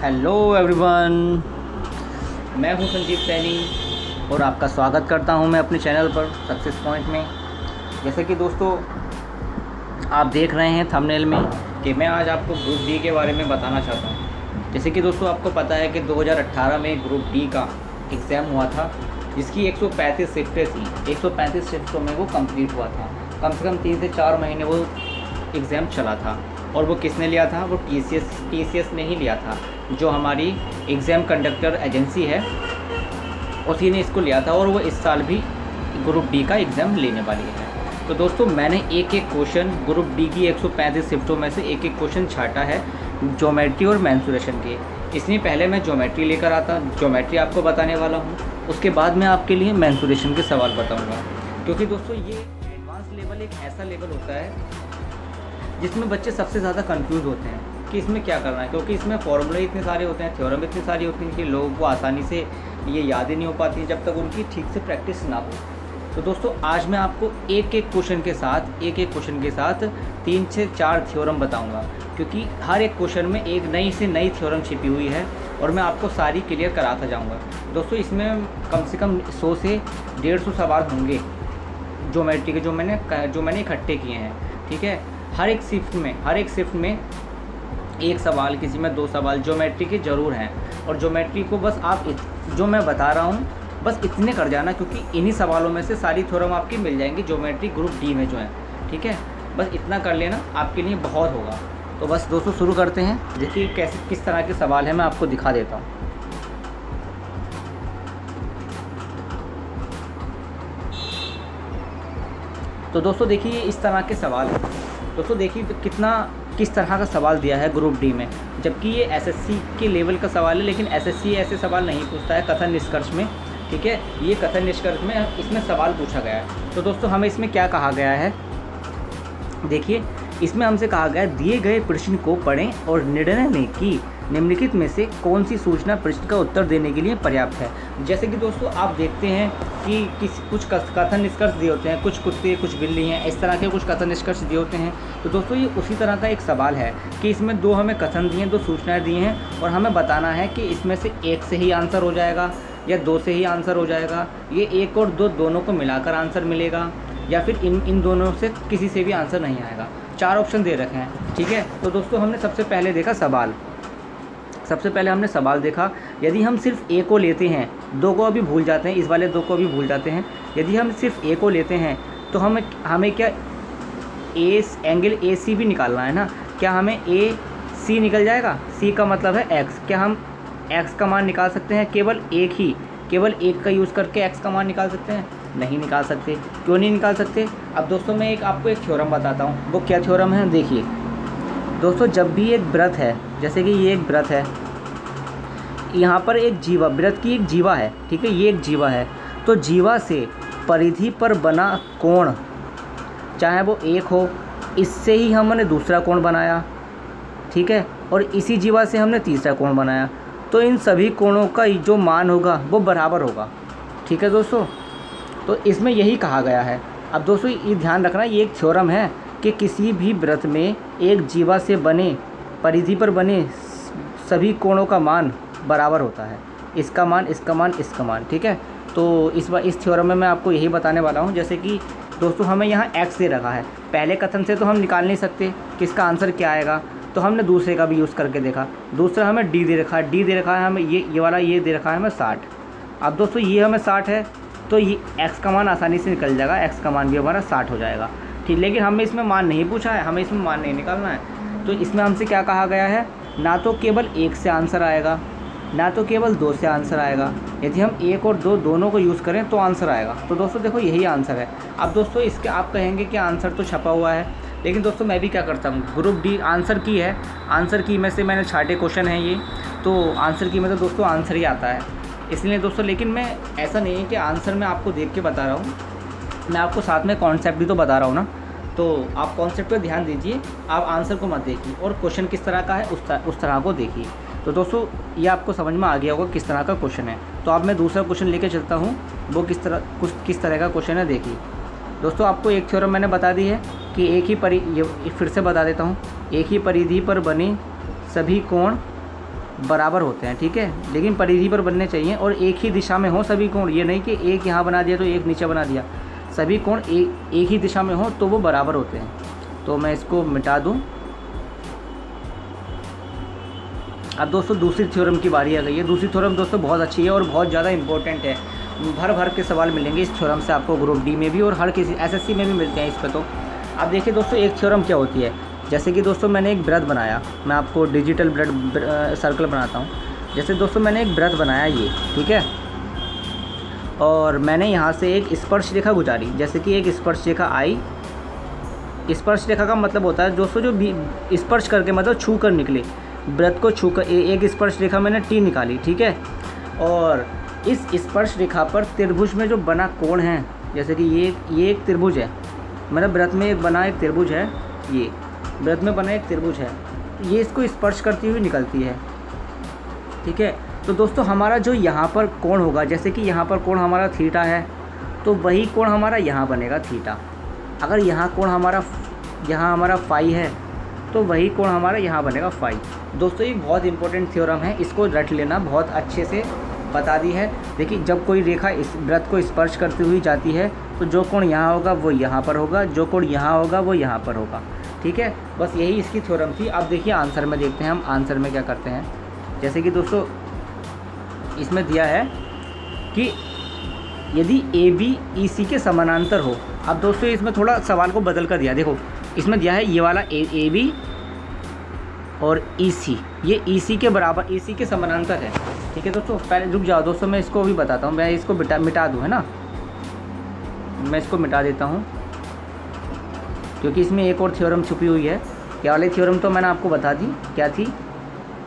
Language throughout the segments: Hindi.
हेलो एवरीवन, मैं हूं संजीव सैनी और आपका स्वागत करता हूं मैं अपने चैनल पर सक्सेस पॉइंट में। जैसे कि दोस्तों आप देख रहे हैं थंबनेल में कि मैं आज आपको ग्रुप डी के बारे में बताना चाहता हूं। जैसे कि दोस्तों आपको पता है कि 2018 में ग्रुप डी का एग्ज़ाम हुआ था, जिसकी 135 शिफ्टें थी। 135 शिफ्टों में वो कंप्लीट हुआ था। कम से कम 3 से 4 महीने वो एग्ज़ाम चला था। और वो किसने लिया था? वो टीसीएस ने ही लिया था, जो हमारी एग्ज़ाम कंडक्टर एजेंसी है, उसी ने इसको लिया था। और वो इस साल भी ग्रुप डी का एग्ज़ाम लेने वाली है। तो दोस्तों मैंने एक एक क्वेश्चन ग्रुप डी की 135 शिफ्टों में से एक एक क्वेश्चन छाटा है ज्योमेट्री और मेंसुरेशन के। इसलिए पहले मैं ज्योमेट्री लेकर आता, ज्योमेट्री आपको बताने वाला हूँ, उसके बाद मैं आपके लिए मेंसुरेशन के सवाल बताऊँगा। क्योंकि दोस्तों ये एडवांस लेवल एक ऐसा लेवल होता है जिसमें बच्चे सबसे ज़्यादा कंफ्यूज होते हैं कि इसमें क्या करना है। क्योंकि इसमें फॉर्मूले इतने सारे होते हैं, थ्योरम इतनी सारी होती हैं कि लोगों को आसानी से ये याद ही नहीं हो पाती जब तक उनकी ठीक से प्रैक्टिस ना हो। तो दोस्तों आज मैं आपको एक एक क्वेश्चन के साथ 3 से 4 थ्योरम बताऊंगा, क्योंकि हर एक क्वेश्चन में एक नई से नई थ्योरम छिपी हुई है और मैं आपको सारी क्लियर कराता जाऊँगा। दोस्तों इसमें कम से कम 100 से 150 सवाल होंगे ज्योमेट्री के, जो मैंने इकट्ठे किए हैं। ठीक है, हर एक शिफ्ट में एक सवाल, किसी में 2 सवाल ज्योमेट्री के ज़रूर हैं। और ज्योमेट्री को बस आप जो मैं बता रहा हूँ बस इतने कर जाना, क्योंकि इन्हीं सवालों में से सारी थ्योरम आपकी मिल जाएंगी ज्योमेट्री ग्रुप डी में जो है। ठीक है, बस इतना कर लेना, आपके लिए बहुत होगा। तो बस दोस्तों शुरू करते हैं। देखिए किस तरह के सवाल हैं, मैं आपको दिखा देता हूँ। तो दोस्तों देखिए इस तरह के सवाल हैं। दोस्तों देखिए किस तरह का सवाल दिया है ग्रुप डी में, जबकि ये एसएससी के लेवल का सवाल है, लेकिन एसएससी ऐसे सवाल नहीं पूछता है कथन निष्कर्ष में। ठीक है, ये कथन निष्कर्ष में इसमें सवाल पूछा गया है। तो दोस्तों हमें इसमें क्या कहा गया है, देखिए इसमें हमसे कहा गया है दिए गए प्रश्न को पढ़ें और निर्णय लें कि निम्नलिखित में से कौन सी सूचना प्रश्न का उत्तर देने के लिए पर्याप्त है। जैसे कि दोस्तों आप देखते हैं कि कुछ कथन निष्कर्ष दिए होते हैं, कुछ कुत्ते कुछ बिल्ली हैं, इस तरह के कुछ कथन निष्कर्ष दिए होते हैं। तो दोस्तों ये उसी तरह का एक सवाल है कि इसमें 2 हमें कथन दिए हैं, 2 सूचनाएँ दी हैं, और हमें बताना है कि इसमें से 1 से ही आंसर हो जाएगा या 2 से ही आंसर हो जाएगा, ये 1 और 2 दोनों को मिलाकर आंसर मिलेगा, या फिर इन दोनों से किसी से भी आंसर नहीं आएगा। 4 ऑप्शन दे रखे हैं। ठीक है, तो दोस्तों हमने सबसे पहले हमने सवाल देखा। यदि हम सिर्फ ए को लेते हैं, 2 को अभी भूल जाते हैं, इस वाले 2 को अभी भूल जाते हैं। यदि हम सिर्फ ए को लेते हैं तो हमें क्या एंगल ए सी भी निकालना है ना। क्या हमें ए सी निकल जाएगा? सी का मतलब है एक्स। क्या हम एक्स का मान निकाल सकते हैं? केवल एक का यूज़ करके एक्स का मान निकाल सकते हैं? नहीं निकाल सकते। क्यों नहीं निकाल सकते? अब दोस्तों मैं आपको एक थ्योरम बताता हूँ। वो क्या थ्योरम है, देखिए दोस्तों, जब भी एक वृत्त है, जैसे कि ये एक वृत्त है, यहाँ पर एक जीवा, वृत्त की एक जीवा है। ठीक है, ये एक जीवा है, तो जीवा से परिधि पर बना कोण, चाहे वो 1 हो, इससे ही हमने दूसरा कोण बनाया। ठीक है, और इसी जीवा से हमने तीसरा कोण बनाया, तो इन सभी कोणों का जो मान होगा वो बराबर होगा। ठीक है दोस्तों, तो इसमें यही कहा गया है। अब दोस्तों ये ध्यान रखना, ये एक थ्योरम है कि किसी भी वृत्त में एक जीवा से बने, परिधि पर बने सभी कोणों का मान बराबर होता है। इसका मान, इसका मान, इसका मान। ठीक है, तो इस थ्योरम में मैं आपको यही बताने वाला हूँ। जैसे कि दोस्तों हमें यहाँ x दे रखा है, पहले कथन से तो हम निकाल नहीं सकते कि इसका आंसर क्या आएगा, तो हमने दूसरे का भी यूज़ करके देखा। दूसरा हमें d दे रखा है, हमें ये वाला ये दे रखा है हमें 60। अब दोस्तों ये हमें 60 है, तो ये x का मान आसानी से निकल जाएगा, x का मान भी हमारा 60 हो जाएगा। ठीक, लेकिन हमें इसमें मान नहीं पूछा है, हमें इसमें मान नहीं निकालना है। तो इसमें हमसे क्या कहा गया है, ना तो केवल 1 से आंसर आएगा, ना तो केवल 2 से आंसर आएगा। यदि हम 1 और 2 दोनों को यूज़ करें तो आंसर आएगा। तो दोस्तों देखो यही आंसर है। अब दोस्तों इसके आप कहेंगे कि आंसर तो छपा हुआ है, लेकिन दोस्तों मैं भी क्या करता हूँ, ग्रुप डी आंसर की है, आंसर की में से मैंने छाटे क्वेश्चन हैं ये, तो आंसर की में तो दोस्तों आंसर ही आता है। इसलिए दोस्तों, लेकिन मैं ऐसा नहीं है कि आंसर मैं आपको देख के बता रहा हूँ, मैं आपको साथ में कॉन्सेप्ट भी तो बता रहा हूँ ना। तो आप कॉन्सेप्ट पर ध्यान दीजिए, आप आंसर को मत देखिए, और क्वेश्चन किस तरह का है उस तरह को देखिए। तो दोस्तों ये आपको समझ में आ गया होगा किस तरह का क्वेश्चन है। तो अब मैं दूसरा क्वेश्चन लेके चलता हूँ, वो किस तरह का क्वेश्चन है। देखिए दोस्तों, आपको एक थ्योरम मैंने बता दी है कि एक ही फिर से बता देता हूँ, एक ही परिधि पर बने सभी कोण बराबर होते हैं, ठीक है, लेकिन परिधि पर बनने चाहिए और एक ही दिशा में हो सभी कोण। ये नहीं कि एक यहाँ बना दिया तो एक नीचे बना दिया, सभी कोण एक ही दिशा में हो तो वो बराबर होते हैं। तो मैं इसको मिटा दूँ। अब दोस्तों दूसरी थ्योरम की बारी आ गई है। दूसरी थ्योरम दोस्तों बहुत अच्छी है और बहुत ज़्यादा इंपॉर्टेंट है। भर भर के सवाल मिलेंगे इस थ्योरम से आपको, ग्रुप डी में भी और हर किसी एसएससी में भी मिलते हैं इस पर। तो अब देखिए दोस्तों एक थ्योरम क्या होती है। जैसे कि दोस्तों मैंने एक वृत्त बनाया, मैं आपको डिजिटल सर्कल बनाता हूँ। जैसे दोस्तों मैंने एक वृत्त बनाया ये, ठीक है, और मैंने यहाँ से एक स्पर्श रेखा गुजारी। जैसे कि एक स्पर्श रेखा आई। स्पर्श रेखा का मतलब होता है दोस्तों जो स्पर्श करके मतलब छू कर निकले, वृत्त को छू कर एक स्पर्श रेखा मैंने टी निकाली, ठीक है। और इस स्पर्श रेखा पर त्रिभुज में जो बना कोण है, जैसे कि ये एक त्रिभुज है, मतलब वृत्त में एक बना एक त्रिभुज है, ये वृत्त में बना एक त्रिभुज है, ये इसको स्पर्श करती हुई निकलती है, ठीक है। तो दोस्तों हमारा जो यहाँ पर कोण होगा, जैसे कि यहाँ पर कोण हमारा थीटा है, तो वही कोण हमारा यहाँ बनेगा थीटा। अगर यहाँ कोण यहाँ हमारा फाई है तो वही कोण हमारा यहाँ बनेगा फाई। दोस्तों ये बहुत इंपॉर्टेंट थ्योरम है, इसको रट लेना, बहुत अच्छे से बता दी है। देखिए जब कोई रेखा इस वृत्त को स्पर्श करती हुई जाती है तो जो कोण यहाँ होगा वो यहाँ पर होगा, जो कोण यहाँ होगा वो यहाँ पर होगा, ठीक है। बस यही इसकी थ्योरम थी। अब देखिए आंसर में देखते हैं हम आंसर में क्या करते हैं। जैसे कि दोस्तों इसमें दिया है कि यदि ए बी ई सी के समानांतर हो। अब दोस्तों इसमें थोड़ा सवाल को बदल कर दिया, देखो इसमें दिया है ये वाला ए बी और ई सी, ये ई सी के बराबर, ई सी के समानांतर है, ठीक है दोस्तों। पहले रुक जाओ दोस्तों, मैं इसको भी बताता हूँ, मैं इसको मिटा दूँ, है ना, मैं इसको मिटा देता हूँ क्योंकि इसमें एक और थ्योरम छुपी हुई है। क्या वाली थ्योरम तो मैंने आपको बता दी क्या थी,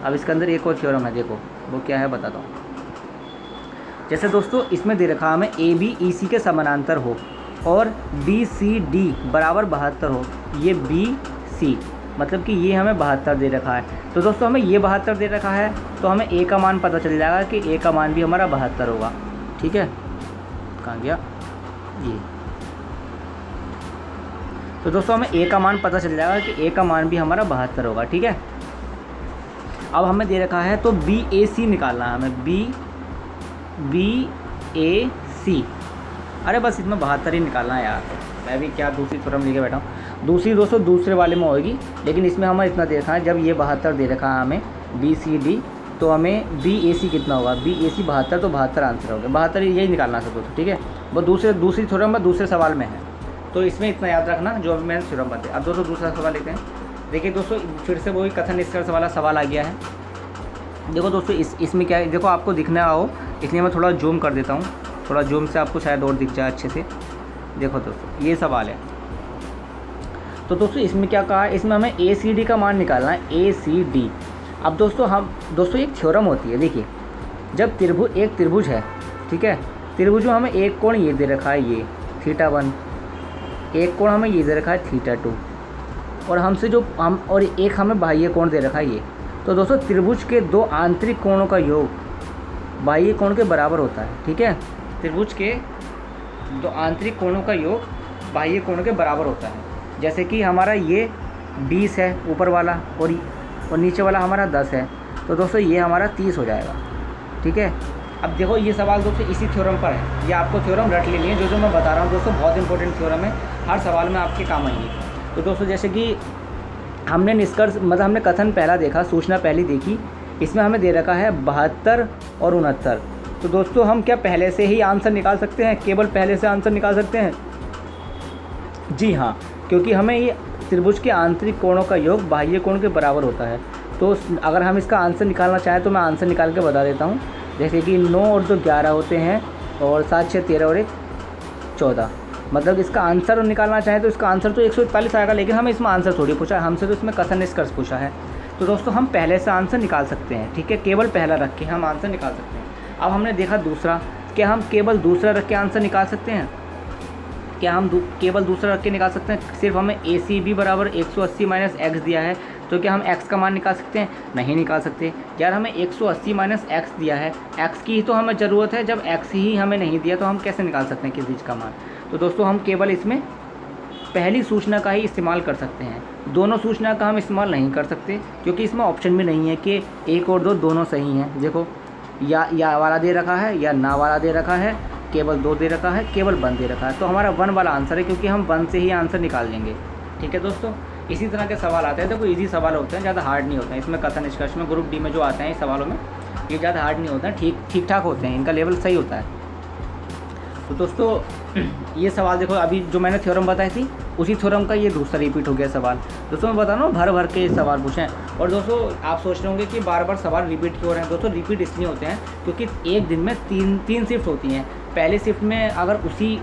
अब इसके अंदर एक और थ्योरम है, देखो वो क्या है बताता हूँ। जैसे दोस्तों इसमें दे रखा हमें ए बी ई सी के समानांतर हो और बी सी डी बराबर 72 हो। ये बी सी मतलब कि ये हमें 72 दे रखा है। तो दोस्तों हमें ये 72 दे रखा है तो हमें ए का मान पता चल जाएगा कि ए का मान भी हमारा 72 होगा, ठीक है। कहाँ गया ये, तो दोस्तों हमें ए का मान पता चल जाएगा कि ए का मान भी हमारा 72 होगा, ठीक है। अब हमें दे रखा है तो बी ए सी निकालना है हमें, बी ए सी। अरे बस इसमें 72 ही निकालना है यार, मैं भी क्या दूसरी थ्योरम लेके बैठा हूँ। दूसरी दोस्तों दूसरे वाले में होगी, लेकिन इसमें हमें इतना दे रखा है, जब ये 72 दे रखा है हमें बी सी डी, तो हमें बी ए सी कितना होगा, बी ए सी 72, तो 72 आंसर हो गया। 72 यही निकालना था दोस्तों, ठीक है। वो दूसरी थ्योरम में दूसरे सवाल में है, तो इसमें इतना याद रखना जो अभी मैंने थ्योरम बताया। अब दोस्तों दूसरा सवाल लेते हैं। देखिए दोस्तों फिर से वही कथन निष्कर्ष वाला सवाल आ गया है। देखो दोस्तों इसमें क्या है, देखो आपको दिखना हो इसलिए मैं थोड़ा जूम कर देता हूँ, थोड़ा जूम से आपको शायद और दिख जाए अच्छे से। देखो दोस्तों ये सवाल है, तो दोस्तों इसमें क्या कहा है, इसमें हमें ए सी डी का मान निकालना है, ए सी डी। अब दोस्तों एक थ्योरम होती है, देखिए जब एक त्रिभुज है, ठीक है, त्रिभुज में हमें एक कोण ये दे रखा है, ये θ1, एक कोण हमें ये दे रखा है θ2, और और एक हमें बाह्य कोण दे रखा है ये। तो दोस्तों त्रिभुज के दो आंतरिक कोणों का योग बाह्य कोण के बराबर होता है, ठीक है। त्रिभुज के दो आंतरिक कोणों का योग बाह्य कोण के बराबर होता है। जैसे कि हमारा ये 20 है ऊपर वाला और नीचे वाला हमारा 10 है, तो दोस्तों ये हमारा 30 हो जाएगा, ठीक है। अब देखो ये सवाल दोस्तों इसी थ्योरम पर है, ये आपको थ्योरम रट लेनी है। जो मैं बता रहा हूँ दोस्तों बहुत इंपॉर्टेंट थ्योरम है, हर सवाल में आपके काम आएंगे। तो दोस्तों जैसे कि हमने निष्कर्ष मतलब हमने कथन पहला देखा, सूचना पहली देखी, इसमें हमें दे रखा है 72 और 69। तो दोस्तों हम क्या पहले से ही आंसर निकाल सकते हैं, केवल पहले से आंसर निकाल सकते हैं? जी हाँ, क्योंकि हमें ये त्रिभुज के आंतरिक कोणों का योग बाह्य कोण के बराबर होता है। तो अगर हम इसका आंसर निकालना चाहें तो मैं आंसर निकाल के बता देता हूँ। जैसे कि 9 और 2 11 होते हैं और 7 6 13 और 1 14, मतलब इसका आंसर निकालना चाहें तो इसका आंसर तो 141 आएगा, लेकिन हमें इसमें आंसर थोड़ी पूछा है, हमसे तो इसमें कथन निष्कर्ष पूछा है। तो दोस्तों हम पहले से आंसर निकाल सकते हैं, ठीक है, केवल पहला रख के हम आंसर निकाल सकते हैं। अब हमने देखा दूसरा, क्या हम केवल दूसरा रख के आंसर निकाल सकते हैं? क्या हम केवल दूसरा रख के निकाल सकते हैं? सिर्फ हमें ए सी बी बराबर 180 माइनस एक्स दिया है, तो क्या हम x का मान निकाल सकते हैं? नहीं निकाल सकते यार, हमें 180 माइनस एक्स दिया है, x की ही तो हमें ज़रूरत है, जब x ही हमें नहीं दिया तो हम कैसे निकाल सकते हैं किसी चीज़ का मान? तो दोस्तों हम केवल इसमें पहली सूचना का ही इस्तेमाल कर सकते हैं, दोनों सूचना का हम इस्तेमाल नहीं कर सकते, क्योंकि इसमें ऑप्शन भी नहीं है कि 1 और 2 दोनों सही हैं। देखो या वाला दे रखा है या ना वाला दे रखा है, केवल 2 दे रखा है, केवल 1 दे रखा है। तो हमारा 1 वाला आंसर है, क्योंकि हम 1 से ही आंसर निकाल लेंगे। ठीक है दोस्तों, इसी तरह के सवाल आते हैं। देखो इजी सवाल होते हैं, ज़्यादा हार्ड नहीं होते हैं। इसमें कथन निष्कर्ष में ग्रुप डी में जो आते हैं इस सवालों में, ये ज़्यादा हार्ड नहीं होता है, ठीक ठाक होते हैं, इनका लेवल सही होता है। तो दोस्तों ये सवाल देखो, अभी जो मैंने थ्योरम बताई थी उसी थ्योरम का ये दूसरा रिपीट हो गया सवाल। दोस्तों मैं बता रहा हूँ भर के सवाल पूछे हैं। और दोस्तों आप सोच रहे होंगे कि बार बार सवाल रिपीट क्यों हो रहे हैं। दोस्तों रिपीट इसलिए होते हैं क्योंकि एक दिन में तीन शिफ्ट होती हैं। पहली शिफ्ट में अगर उसी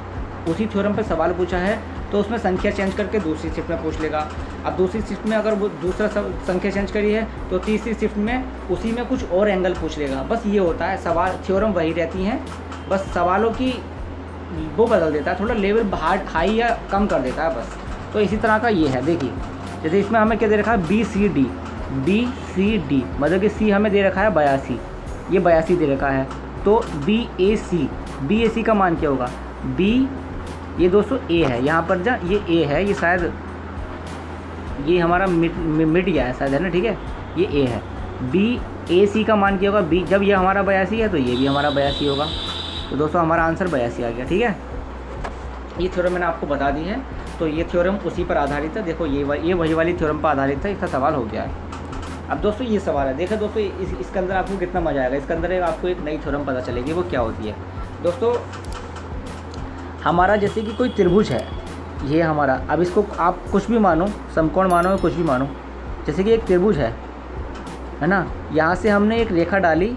थ्योरम पर सवाल पूछा है तो उसमें संख्या चेंज करके दूसरी शिफ्ट में पूछ लेगा। अब दूसरी शिफ्ट में अगर वो दूसरा संख्या चेंज करी है तो तीसरी शिफ्ट में उसी में कुछ और एंगल पूछ लेगा। बस ये होता है, सवाल थ्योरम वही रहती हैं, बस सवालों की वो बदल देता है, थोड़ा लेवल हाई या कम कर देता है बस। तो इसी तरह का ये है। देखिए जैसे इसमें हमें क्या दे रखा है, BCD, मतलब कि सी हमें दे रखा है 82, ये 82 दे रखा है। तो BAC का मान क्या होगा, ये दोस्तों ए है, यहाँ पर ये ए है, ये शायद ये हमारा मिड गया है शायद, है ना। ठीक है, ये ए है। BAC का मान क्या होगा, जब ये हमारा 82 है तो ये भी हमारा 82 होगा। तो दोस्तों हमारा आंसर 82 आ गया। ठीक है, ये थ्योरम मैंने आपको बता दी है। तो ये थ्योरम उसी पर आधारित है। देखो ये वही वाली थ्योरम पर आधारित है, इसका सवाल हो गया है। अब दोस्तों ये सवाल है, देखो दोस्तों इसके अंदर आपको कितना मज़ा आएगा। इसके अंदर आपको एक नई थ्योरम पता चलेगी, वो क्या होती है। दोस्तों हमारा जैसे कि कोई त्रिभुज है, ये हमारा, अब इसको आप कुछ भी मानो, समकोण मानो या कुछ भी मानो, जैसे कि एक त्रिभुज है ना। यहाँ से हमने एक रेखा डाली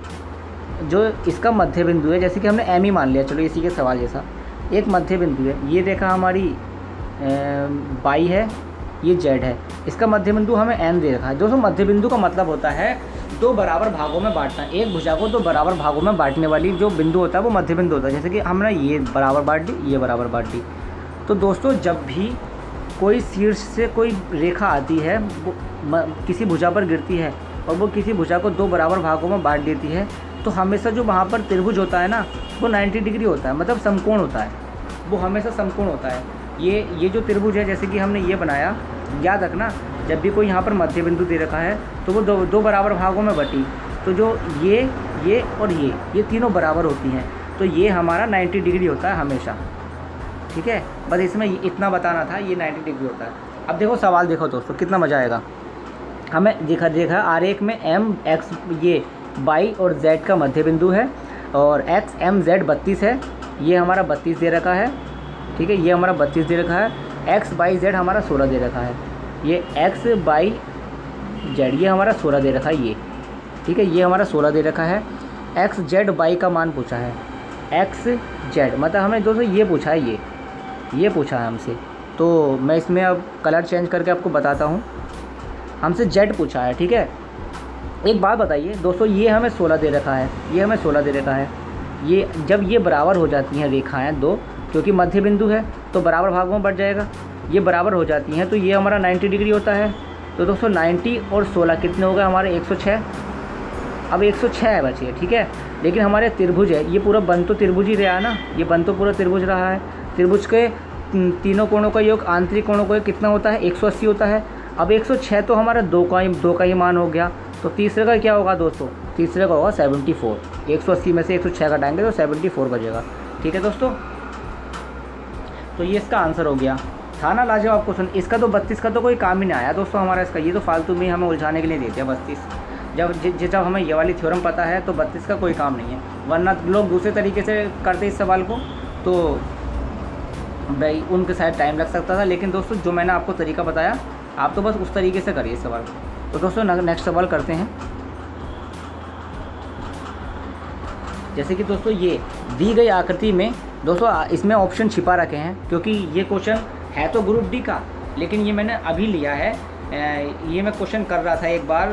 जो इसका मध्य बिंदु है, जैसे कि हमने एम ही मान लिया, चलो इसी के सवाल जैसा एक मध्य बिंदु है। ये रेखा हमारी बाई है, ये जेड है, इसका मध्य बिंदु हमें एन दे रखा है। दोस्तों मध्य बिंदु का मतलब होता है 2 बराबर भागों में बांटना। एक भुजा को 2 बराबर भागों में बांटने वाली जो बिंदु होता है वो मध्य बिंदु होता है। जैसे कि हमने ये बराबर बांट दी, ये बराबर बांट दी। तो दोस्तों जब भी कोई शीर्ष से कोई रेखा आती है, वो किसी भुजा पर गिरती है और वो किसी भुजा को 2 बराबर भागों में बांट देती है, तो हमेशा जो वहाँ पर त्रिभुज होता है ना, वो 90 डिग्री होता है, मतलब समकोण होता है, वो हमेशा समकोण होता है। ये जो त्रिभुज है, जैसे कि हमने ये बनाया, याद रखना जब भी कोई यहाँ पर मध्य बिंदु दे रखा है तो वो दो बराबर भागों में बटी, तो जो ये और ये तीनों बराबर होती हैं, तो ये हमारा 90 डिग्री होता है हमेशा। ठीक है, बस इसमें इतना बताना था, ये 90 डिग्री होता है। अब देखो सवाल देखो दोस्तों, कितना मज़ा आएगा। हमें देखा आरेख में M X ये Y और Z का मध्य बिंदु है, और X M Z 32 है, ये हमारा 32 दे रखा है। ठीक है, ये हमारा 32 दे रखा है। X Y Z हमारा 16 दे रखा है। ये X Y Z ये हमारा 16 दे रखा है ये। ठीक है, ये हमारा 16 दे रखा है। X Z Y का मान पूछा है, X Z मतलब हमें दोस्तों ये पूछा है, ये पूछा है हमसे। तो मैं इसमें अब कलर चेंज करके आपको बताता हूँ। हमसे Z पूछा है। ठीक है, एक बात बताइए दोस्तों, ये हमें 16 दे रखा है, ये हमें 16 दे रखा है। ये जब ये बराबर हो जाती हैं रेखाएं दो, क्योंकि मध्य बिंदु है तो बराबर भागों में बढ़ जाएगा, ये बराबर हो जाती हैं तो ये हमारा 90 डिग्री होता है। तो दोस्तों 90 और 16 कितने हो गए हमारे, 106। अब 106 है बचे। ठीक है, लेकिन हमारे त्रिभुज है, ये पूरा बन तो त्रिभुज ही रहा है ना, ये बन तो पूरा त्रिभुज रहा है। त्रिभुज के तीनों कोणों का योग आंतरिक कोणों का कितना होता है, 180 होता है। अब 106 तो हमारा 2 का ही मान हो गया। तो तीसरे का क्या होगा दोस्तों, तीसरे का होगा 74। 180 में से 106 घटाएंगे तो 74 बचेगा। ठीक है दोस्तों, तो ये इसका आंसर हो गया। था ना लाजवाब क्वेश्चन। इसका तो 32 का तो कोई काम ही नहीं आया दोस्तों हमारा, इसका ये तो फालतू में हमें उलझाने के लिए देते हैं 32। जब हमें ये वाली थ्योरम पता है तो 32 का कोई काम नहीं है, वरना लोग दूसरे तरीके से करते इस सवाल को, तो भाई उनके शायद टाइम लग सकता था। लेकिन दोस्तों जो मैंने आपको तरीका बताया, आप तो बस उस तरीके से करिए इस सवाल को। तो दोस्तों नेक्स्ट सवाल करते हैं। जैसे कि दोस्तों ये दी गई आकृति में, दोस्तों इसमें ऑप्शन छिपा रखे हैं क्योंकि ये क्वेश्चन है तो ग्रुप डी का, लेकिन ये मैंने अभी लिया है। ये मैं क्वेश्चन कर रहा था एक बार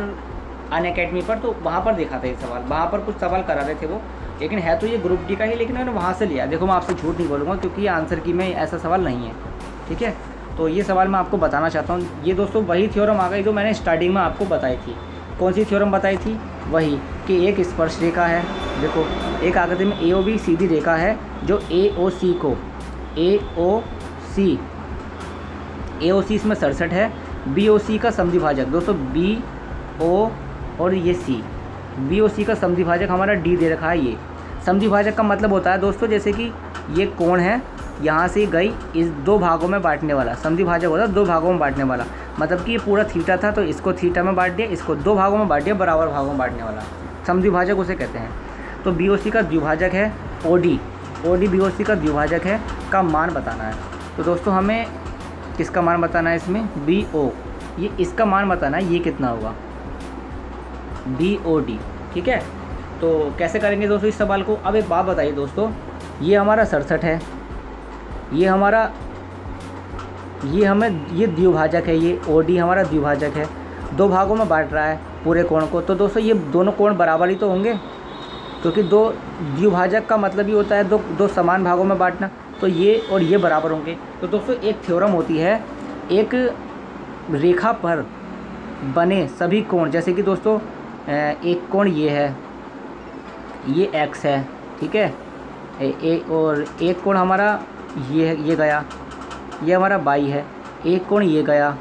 अनअकैडमी पर, तो वहाँ पर देखा था ये सवाल, वहाँ पर कुछ सवाल करा रहे थे वो, लेकिन है तो ये ग्रुप डी का ही, लेकिन मैंने वहाँ से लिया। देखो मैं आपसे झूठ नहीं बोलूँगा क्योंकि ये आंसर की में ऐसा सवाल नहीं है। ठीक है, तो ये सवाल मैं आपको बताना चाहता हूँ। ये दोस्तों वही थ्योरम आ गई जो मैंने स्टार्टिंग में आपको बताई थी। कौन सी थ्योरम बताई थी, वही कि एक स्पर्श रेखा है। देखो एक आकृति में AOB सीधी रेखा है जो AOC AOC इसमें 67 है। BOC का समद्विभाजक दोस्तों BO और ये C, BOC का समद्विभाजक हमारा D दे रखा है। ये समद्विभाजक का मतलब होता है दोस्तों जैसे कि ये कोण है, यहाँ से गई इस 2 भागों में बांटने वाला। समद्विभाजक होता है 2 भागों में बांटने वाला, मतलब कि ये पूरा थीटा था तो इसको थीटा में बांट दिया, इसको 2 भागों में बांट दिया, बराबर भागों में बांटने वाला समद्विभाजक उसे कहते हैं। तो BOC का द्विभाजक है OD BOC का द्विभाजक है, का मान बताना है। तो दोस्तों हमें किसका मान बताना है इसमें, BO, ये इसका मान बताना है, ये कितना होगा BOD, ठीक है। तो कैसे करेंगे दोस्तों इस सवाल को। अब एक बात बताइए दोस्तों, ये हमारा 67 है, ये हमारा ये द्विभाजक है, ये OD हमारा द्विभाजक है, 2 भागों में बांट रहा है पूरे कोण को। तो दोस्तों ये दोनों कोण बराबर ही तो होंगे, क्योंकि 2 द्विभाजक का मतलब ही होता है दो समान भागों में बांटना। तो ये और ये बराबर होंगे। तो दोस्तों एक थ्योरम होती है, एक रेखा पर बने सभी कोण, जैसे कि दोस्तों एक कोण ये है, ये x है, ठीक है, और एक कोण हमारा ये गया, ये हमारा y है, एक कोण ये गया,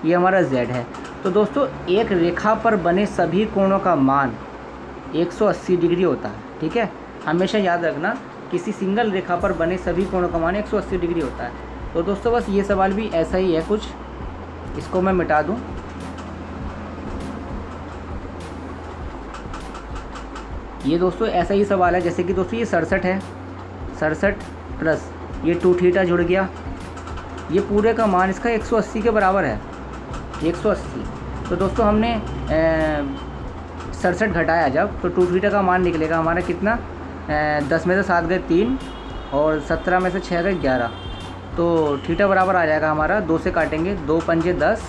ये हमारा z है। तो दोस्तों एक रेखा पर बने सभी कोणों का मान 180 डिग्री होता है, ठीक है। हमेशा याद रखना, किसी सिंगल रेखा पर बने सभी कोणों का मान 180 डिग्री होता है। तो दोस्तों बस ये सवाल भी ऐसा ही है कुछ, इसको मैं मिटा दूं। ये दोस्तों ऐसा ही सवाल है, जैसे कि दोस्तों ये 67 है, 67 प्लस ये 2 थीटा जुड़ गया, ये पूरे का मान इसका 180 के बराबर है, 180। तो दोस्तों हमने 67 घटाया जब, तो 2 थीटा का मान निकलेगा हमारा कितना, 10 में से 7 गए 3 और 17 में से 6 गए 11। तो थीटा बराबर आ जाएगा हमारा, 2 से काटेंगे, 2 पंजे 10,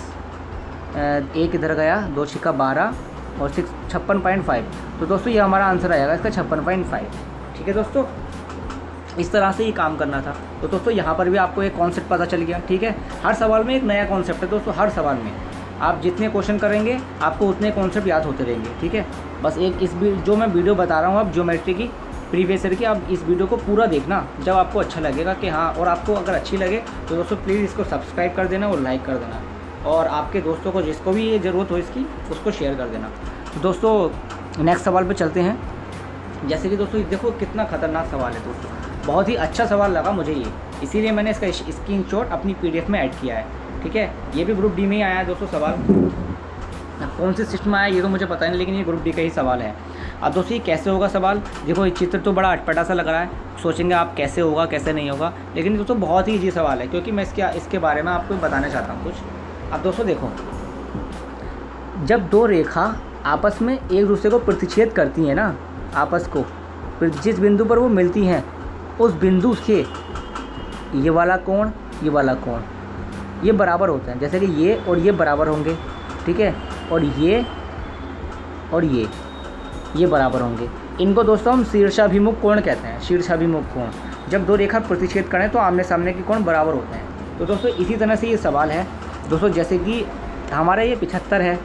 1 इधर गया, 2 छिक्का 12 और 56.5। तो दोस्तों ये हमारा आंसर आएगा इसका 56.5, ठीक है दोस्तों। इस तरह से ये काम करना था। तो दोस्तों यहाँ पर भी आपको एक कॉन्सेप्ट पता चल गया, ठीक है। हर सवाल में एक नया कॉन्सेप्ट है दोस्तों, हर सवाल में आप जितने क्वेश्चन करेंगे आपको उतने कॉन्सेप्ट याद होते रहेंगे, ठीक है। बस एक जो मैं वीडियो बता रहा हूँ अब ज्योमेट्री की प्रीवियस ईयर की, आप इस वीडियो को पूरा देखना, जब आपको अच्छा लगेगा कि हाँ, और आपको अगर अच्छी लगे तो दोस्तों प्लीज़ इसको सब्सक्राइब कर देना और लाइक कर देना, और आपके दोस्तों को जिसको भी ये ज़रूरत हो इसकी उसको शेयर कर देना। तो दोस्तों नेक्स्ट सवाल पे चलते हैं। जैसे कि दोस्तों देखो कितना ख़तरनाक सवाल है दोस्तों, बहुत ही अच्छा सवाल लगा मुझे ये, इसीलिए मैंने इसका स्क्रीनशॉट अपनी PDF में ऐड किया है, ठीक है। ये भी ग्रुप D में ही आया है दोस्तों सवाल, कौन से सिस्टम में आया ये तो मुझे पता नहीं, लेकिन ये ग्रुप D का ही सवाल है। अब दोस्तों ये कैसे होगा सवाल, देखो ये चित्र तो बड़ा अटपटा सा लग रहा है, सोचेंगे आप कैसे होगा कैसे नहीं होगा, लेकिन दोस्तों बहुत ही ईजी सवाल है, क्योंकि मैं इसके बारे में आपको बताना चाहता हूँ कुछ। अब दोस्तों देखो, जब 2 रेखा आपस में एक दूसरे को प्रतिच्छेद करती हैं ना, आपस को जिस बिंदु पर वो मिलती हैं, उस बिंदु से ये वाला कोण, ये वाला कोण, ये बराबर होते हैं। जैसे कि ये और ये बराबर होंगे, ठीक है, और ये बराबर होंगे। इनको दोस्तों हम शीर्षाभिमुख कोण कहते हैं, शीर्षाभिमुख कोण। जब 2 रेखा प्रतिच्छेद करें तो आमने सामने के कोण बराबर होते हैं। तो दोस्तों इसी तरह से ये सवाल है दोस्तों, जैसे कि हमारा ये 75 है।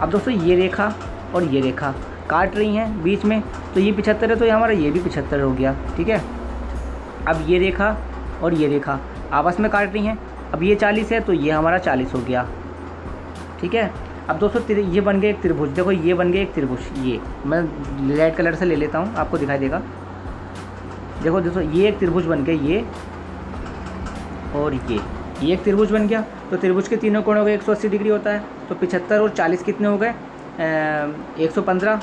अब दोस्तों ये रेखा और ये रेखा काट रही हैं बीच में, तो ये 75 है, तो ये हमारा ये भी 75 हो गया, ठीक है। अब ये रेखा और ये रेखा आपस में काट रही हैं, अब ये 40 है तो ये हमारा 40 हो गया, ठीक है। अब दोस्तों ये बन गया एक त्रिभुज, देखो ये बन गया एक त्रिभुज, ये मैं रेड कलर से ले लेता हूँ, आपको दिखाई देगा। देखो दोस्तों ये एक त्रिभुज बन गया, ये और ये एक त्रिभुज बन गया। तो त्रिभुज के तीनों कोणों का 180 डिग्री होता है। तो 75 और 40 कितने हो गए, 115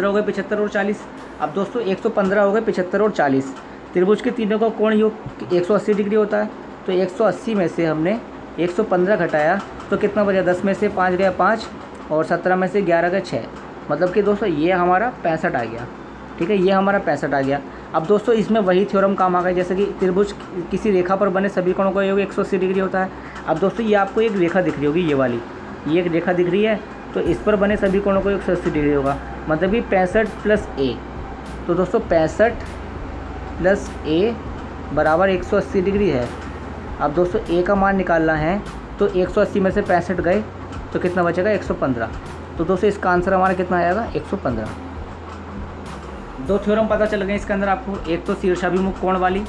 हो गए 75 और 40। अब दोस्तों 115 हो गए 75 और 40, त्रिभुज के तीनों का कोण योग 180 डिग्री होता है। तो 180 में से हमने 115 घटाया तो कितना बचा, 10 में से 5 गया 5 और 17 में से 11 गया 6, मतलब कि दोस्तों ये हमारा 65 आ गया, ठीक है, ये हमारा 65 आ गया। अब दोस्तों इसमें वही थ्योरम काम आ गया, जैसे कि त्रिभुज किसी रेखा पर बने सभी कोणों का योग 180 डिग्री होता है। अब दोस्तों ये आपको एक रेखा दिख रही होगी, ये वाली, ये एक रेखा दिख रही है, तो इस पर बने सभी कोणों को 180 डिग्री होगा, मतलब कि 65 प्लस a। तो दोस्तों 65 प्लस a बराबर 180 डिग्री है। अब दोस्तों a का मान निकालना है, तो 180 में से 65 गए तो कितना बचेगा, 115। तो दोस्तों इसका आंसर हमारा कितना आएगा, 115। 2 थ्योरम पता चल गए इसके अंदर आपको, एक तो शीर्षाभिमुख कोण वाली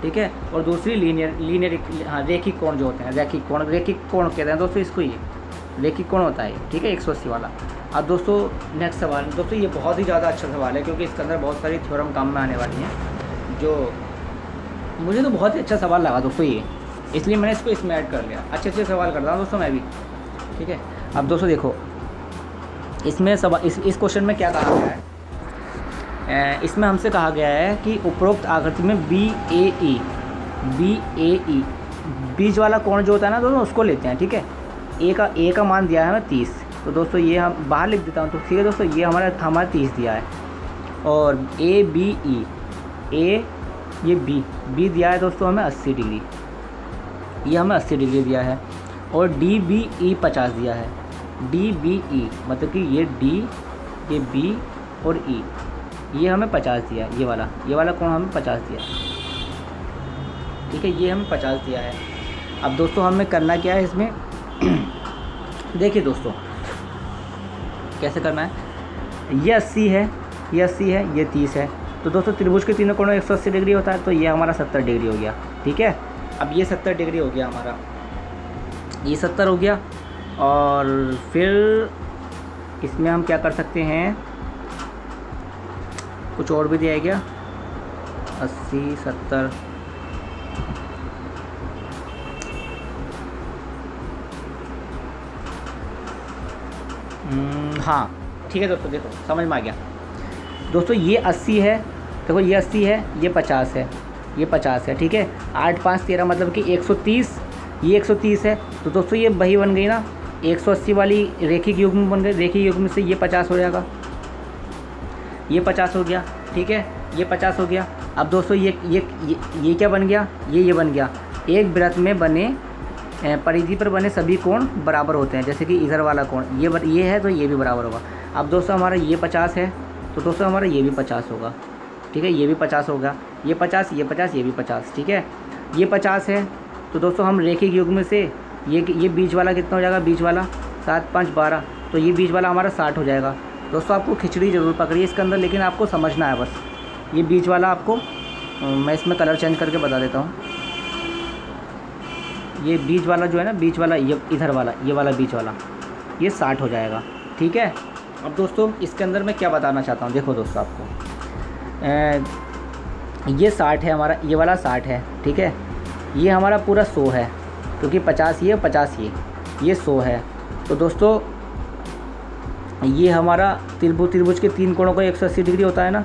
ठीक है। और दूसरी लीनियर हाँ रेखिक कोण जो होते हैं, रैखिक कोण कहते हैं दोस्तों इसको, ये रैखिक कोण होता है, ठीक है, 180 वाला। अब दोस्तों नेक्स्ट सवाल, दोस्तों ये बहुत ही ज़्यादा अच्छा सवाल है क्योंकि इसके अंदर बहुत सारी थ्योरम काम में आने वाली हैं, जो मुझे तो बहुत ही अच्छा सवाल लगा दोस्तों ये, इसलिए मैंने इसको इसमें ऐड कर लिया। अच्छे सवाल करता हूँ दोस्तों मैं भी, ठीक है। अब दोस्तों देखो इसमें इस क्वेश्चन में क्या कहा गया है, इसमें हमसे कहा गया है कि उपरोक्त आकृति में BAE बीच वाला कोण जो होता है ना दोस्तों उसको लेते हैं, ठीक है। ए का मान दिया है हमें 30, तो दोस्तों ये हम बाहर लिख देता हूँ, तो ठीक है दोस्तों, ये हमारा 30 दिया है। और ABE ये B दिया है दोस्तों हमें 80 डिग्री, ये हमें 80 डिग्री दिया है। और DBE 50 दिया है, DBE मतलब कि ये D, ये B और E, ये हमें 50 दिया है, ये वाला कोण हमें 50 दिया है, ठीक है, ये हमें 50 दिया है। अब दोस्तों हमें करना क्या है इसमें देखिए दोस्तों कैसे करना है, ये 80 है, ये 30 है, तो दोस्तों त्रिभुज के तीनों कोणों 180 डिग्री होता है, तो ये हमारा 70 डिग्री हो गया, ठीक है। अब ये 70 डिग्री हो गया हमारा, ये 70 हो गया। और फिर इसमें हम क्या कर सकते हैं, कुछ और भी दिया गया, 80 70, हाँ ठीक है दोस्तों, देखो समझ में आ गया दोस्तों, ये 80 है, देखो ये 80 है, ये 50 है, ये 50 है, ठीक है। 8 5 13 मतलब कि 130, ये 130 है, तो दोस्तों ये वही बन गई ना 180 वाली रेखिक युग्म बन गई, रेखिक युग्म से ये 50 हो जाएगा, ये 50 हो गया, ठीक है, ये 50 हो गया। अब दोस्तों ये क्या बन गया, ये बन गया, एक वृत्त में बने परिधि पर बने सभी कोण बराबर होते हैं, जैसे कि इधर वाला कोण ये है तो ये भी बराबर होगा। अब दोस्तों हमारा ये 50 है, तो दोस्तों हमारा ये भी 50 होगा, ठीक है, ये भी 50 होगा, ये 50 ये 50 ये भी 50, ठीक है, ये 50 है, तो दोस्तों हम रेखिक युग्म से ये बीच वाला कितना हो जाएगा, बीच वाला 7 5 12, तो ये बीच वाला हमारा 60 हो जाएगा। दोस्तों आपको खिचड़ी ज़रूर पकड़िए इसके अंदर, लेकिन आपको समझना है बस, ये बीच वाला आपको मैं इसमें कलर चेंज करके बता देता हूँ, ये बीच वाला जो है ना, बीच वाला ये इधर वाला, ये वाला बीच वाला, ये 60 हो जाएगा, ठीक है। अब दोस्तों इसके अंदर मैं क्या बताना चाहता हूँ, देखो दोस्तों आपको ये 60 है हमारा, ये वाला 60 है, ठीक है, ये हमारा पूरा 100 है, क्योंकि 50 ये 50 ये 100 है। तो दोस्तों ये हमारा त्रिभुज के तीन कोणों का 180 डिग्री होता है ना,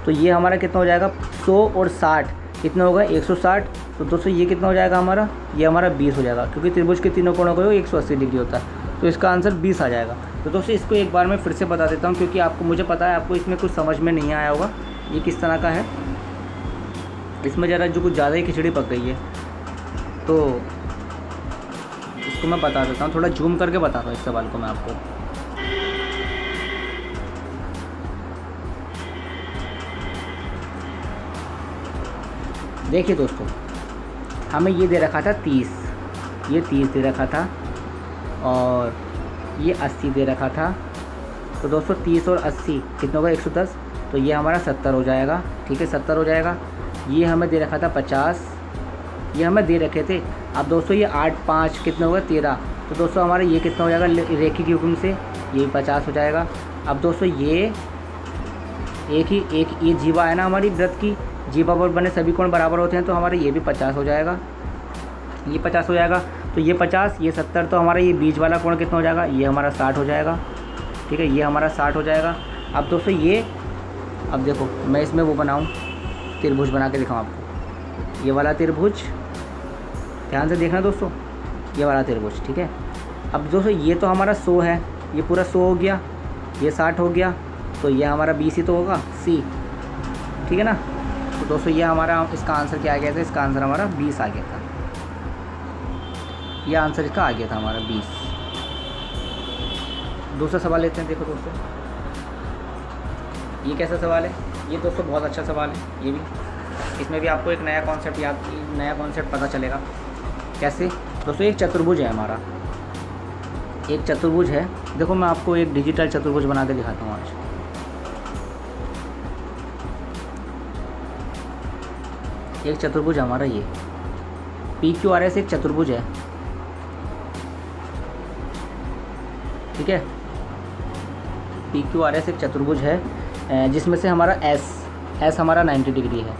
तो ये हमारा कितना हो जाएगा 100 और 60 कितना होगा 160, तो दोस्तों ये कितना हो जाएगा हमारा, ये हमारा 20 हो जाएगा, क्योंकि त्रिभुज के तीनों कोणों का 180 डिग्री होता है, तो इसका आंसर 20 आ जाएगा। तो दोस्तों इसको एक बार मैं फिर से बता देता हूँ, क्योंकि आपको मुझे पता है आपको इसमें कुछ समझ में नहीं आया होगा ये किस तरह का है, इसमें ज़रा जो कुछ ज़्यादा ही खिचड़ी पक गई है, तो इसको मैं बता देता हूँ, थोड़ा जूम करके बताता हूँ इस सवाल को मैं आपको। देखिए दोस्तों हमें ये दे रखा था 30, ये 30 दे रखा था, और ये 80 दे रखा था, तो दोस्तों 30 और 80 कितना होगा 110, तो ये हमारा 70 हो जाएगा, ठीक है 70 हो जाएगा। ये हमें दे रखा था 50, ये हमें दे रखे थे। अब दोस्तों ये 8 5 कितना होगा 13, तो दोस्तों हमारा ये कितना हो जाएगा रेखिक युग्म से, ये 50 हो जाएगा। अब दोस्तों ये एक ये जीवा है ना हमारी वृत्त की, जीवा पर बने सभी कोण बराबर होते हैं, तो हमारा ये भी 50 हो जाएगा, ये 50 हो जाएगा, तो ये 50 ये 70, तो हमारा ये बीच वाला कोण कितना हो जाएगा, ये हमारा 60 हो जाएगा, ठीक है, ये हमारा 60 हो जाएगा। अब दोस्तों ये, अब देखो मैं इसमें वो बनाऊँ, त्रिभुज बना के दिखाऊँ आपको, ये वाला त्रिभुज, ध्यान से देखना दोस्तों, ये वाला त्रिभुज, ठीक है। अब दोस्तों ये तो हमारा 100 है, ये पूरा 100 हो गया, ये 60 हो गया, तो ये हमारा 20 ही तो होगा सी, ठीक है ना। तो दोस्तों ये हमारा, इसका आंसर क्या आ गया था, इसका आंसर हमारा 20 आ गया था, ये आंसर इसका आ गया था हमारा 20। दूसरा सवाल लेते हैं। देखो दोस्तों ये कैसा सवाल है, ये दोस्तों बहुत अच्छा सवाल है, ये भी, इसमें भी आपको एक नया कॉन्सेप्ट पता चलेगा। कैसे दोस्तों, एक चतुर्भुज है हमारा, एक चतुर्भुज है, देखो मैं आपको एक डिजिटल चतुर्भुज बना के दिखाता हूँ आज। एक चतुर्भुज हमारा ये PQRS एक चतुर्भुज है, ठीक है। PQRS एक चतुर्भुज है जिसमें से हमारा S हमारा 90 डिग्री है।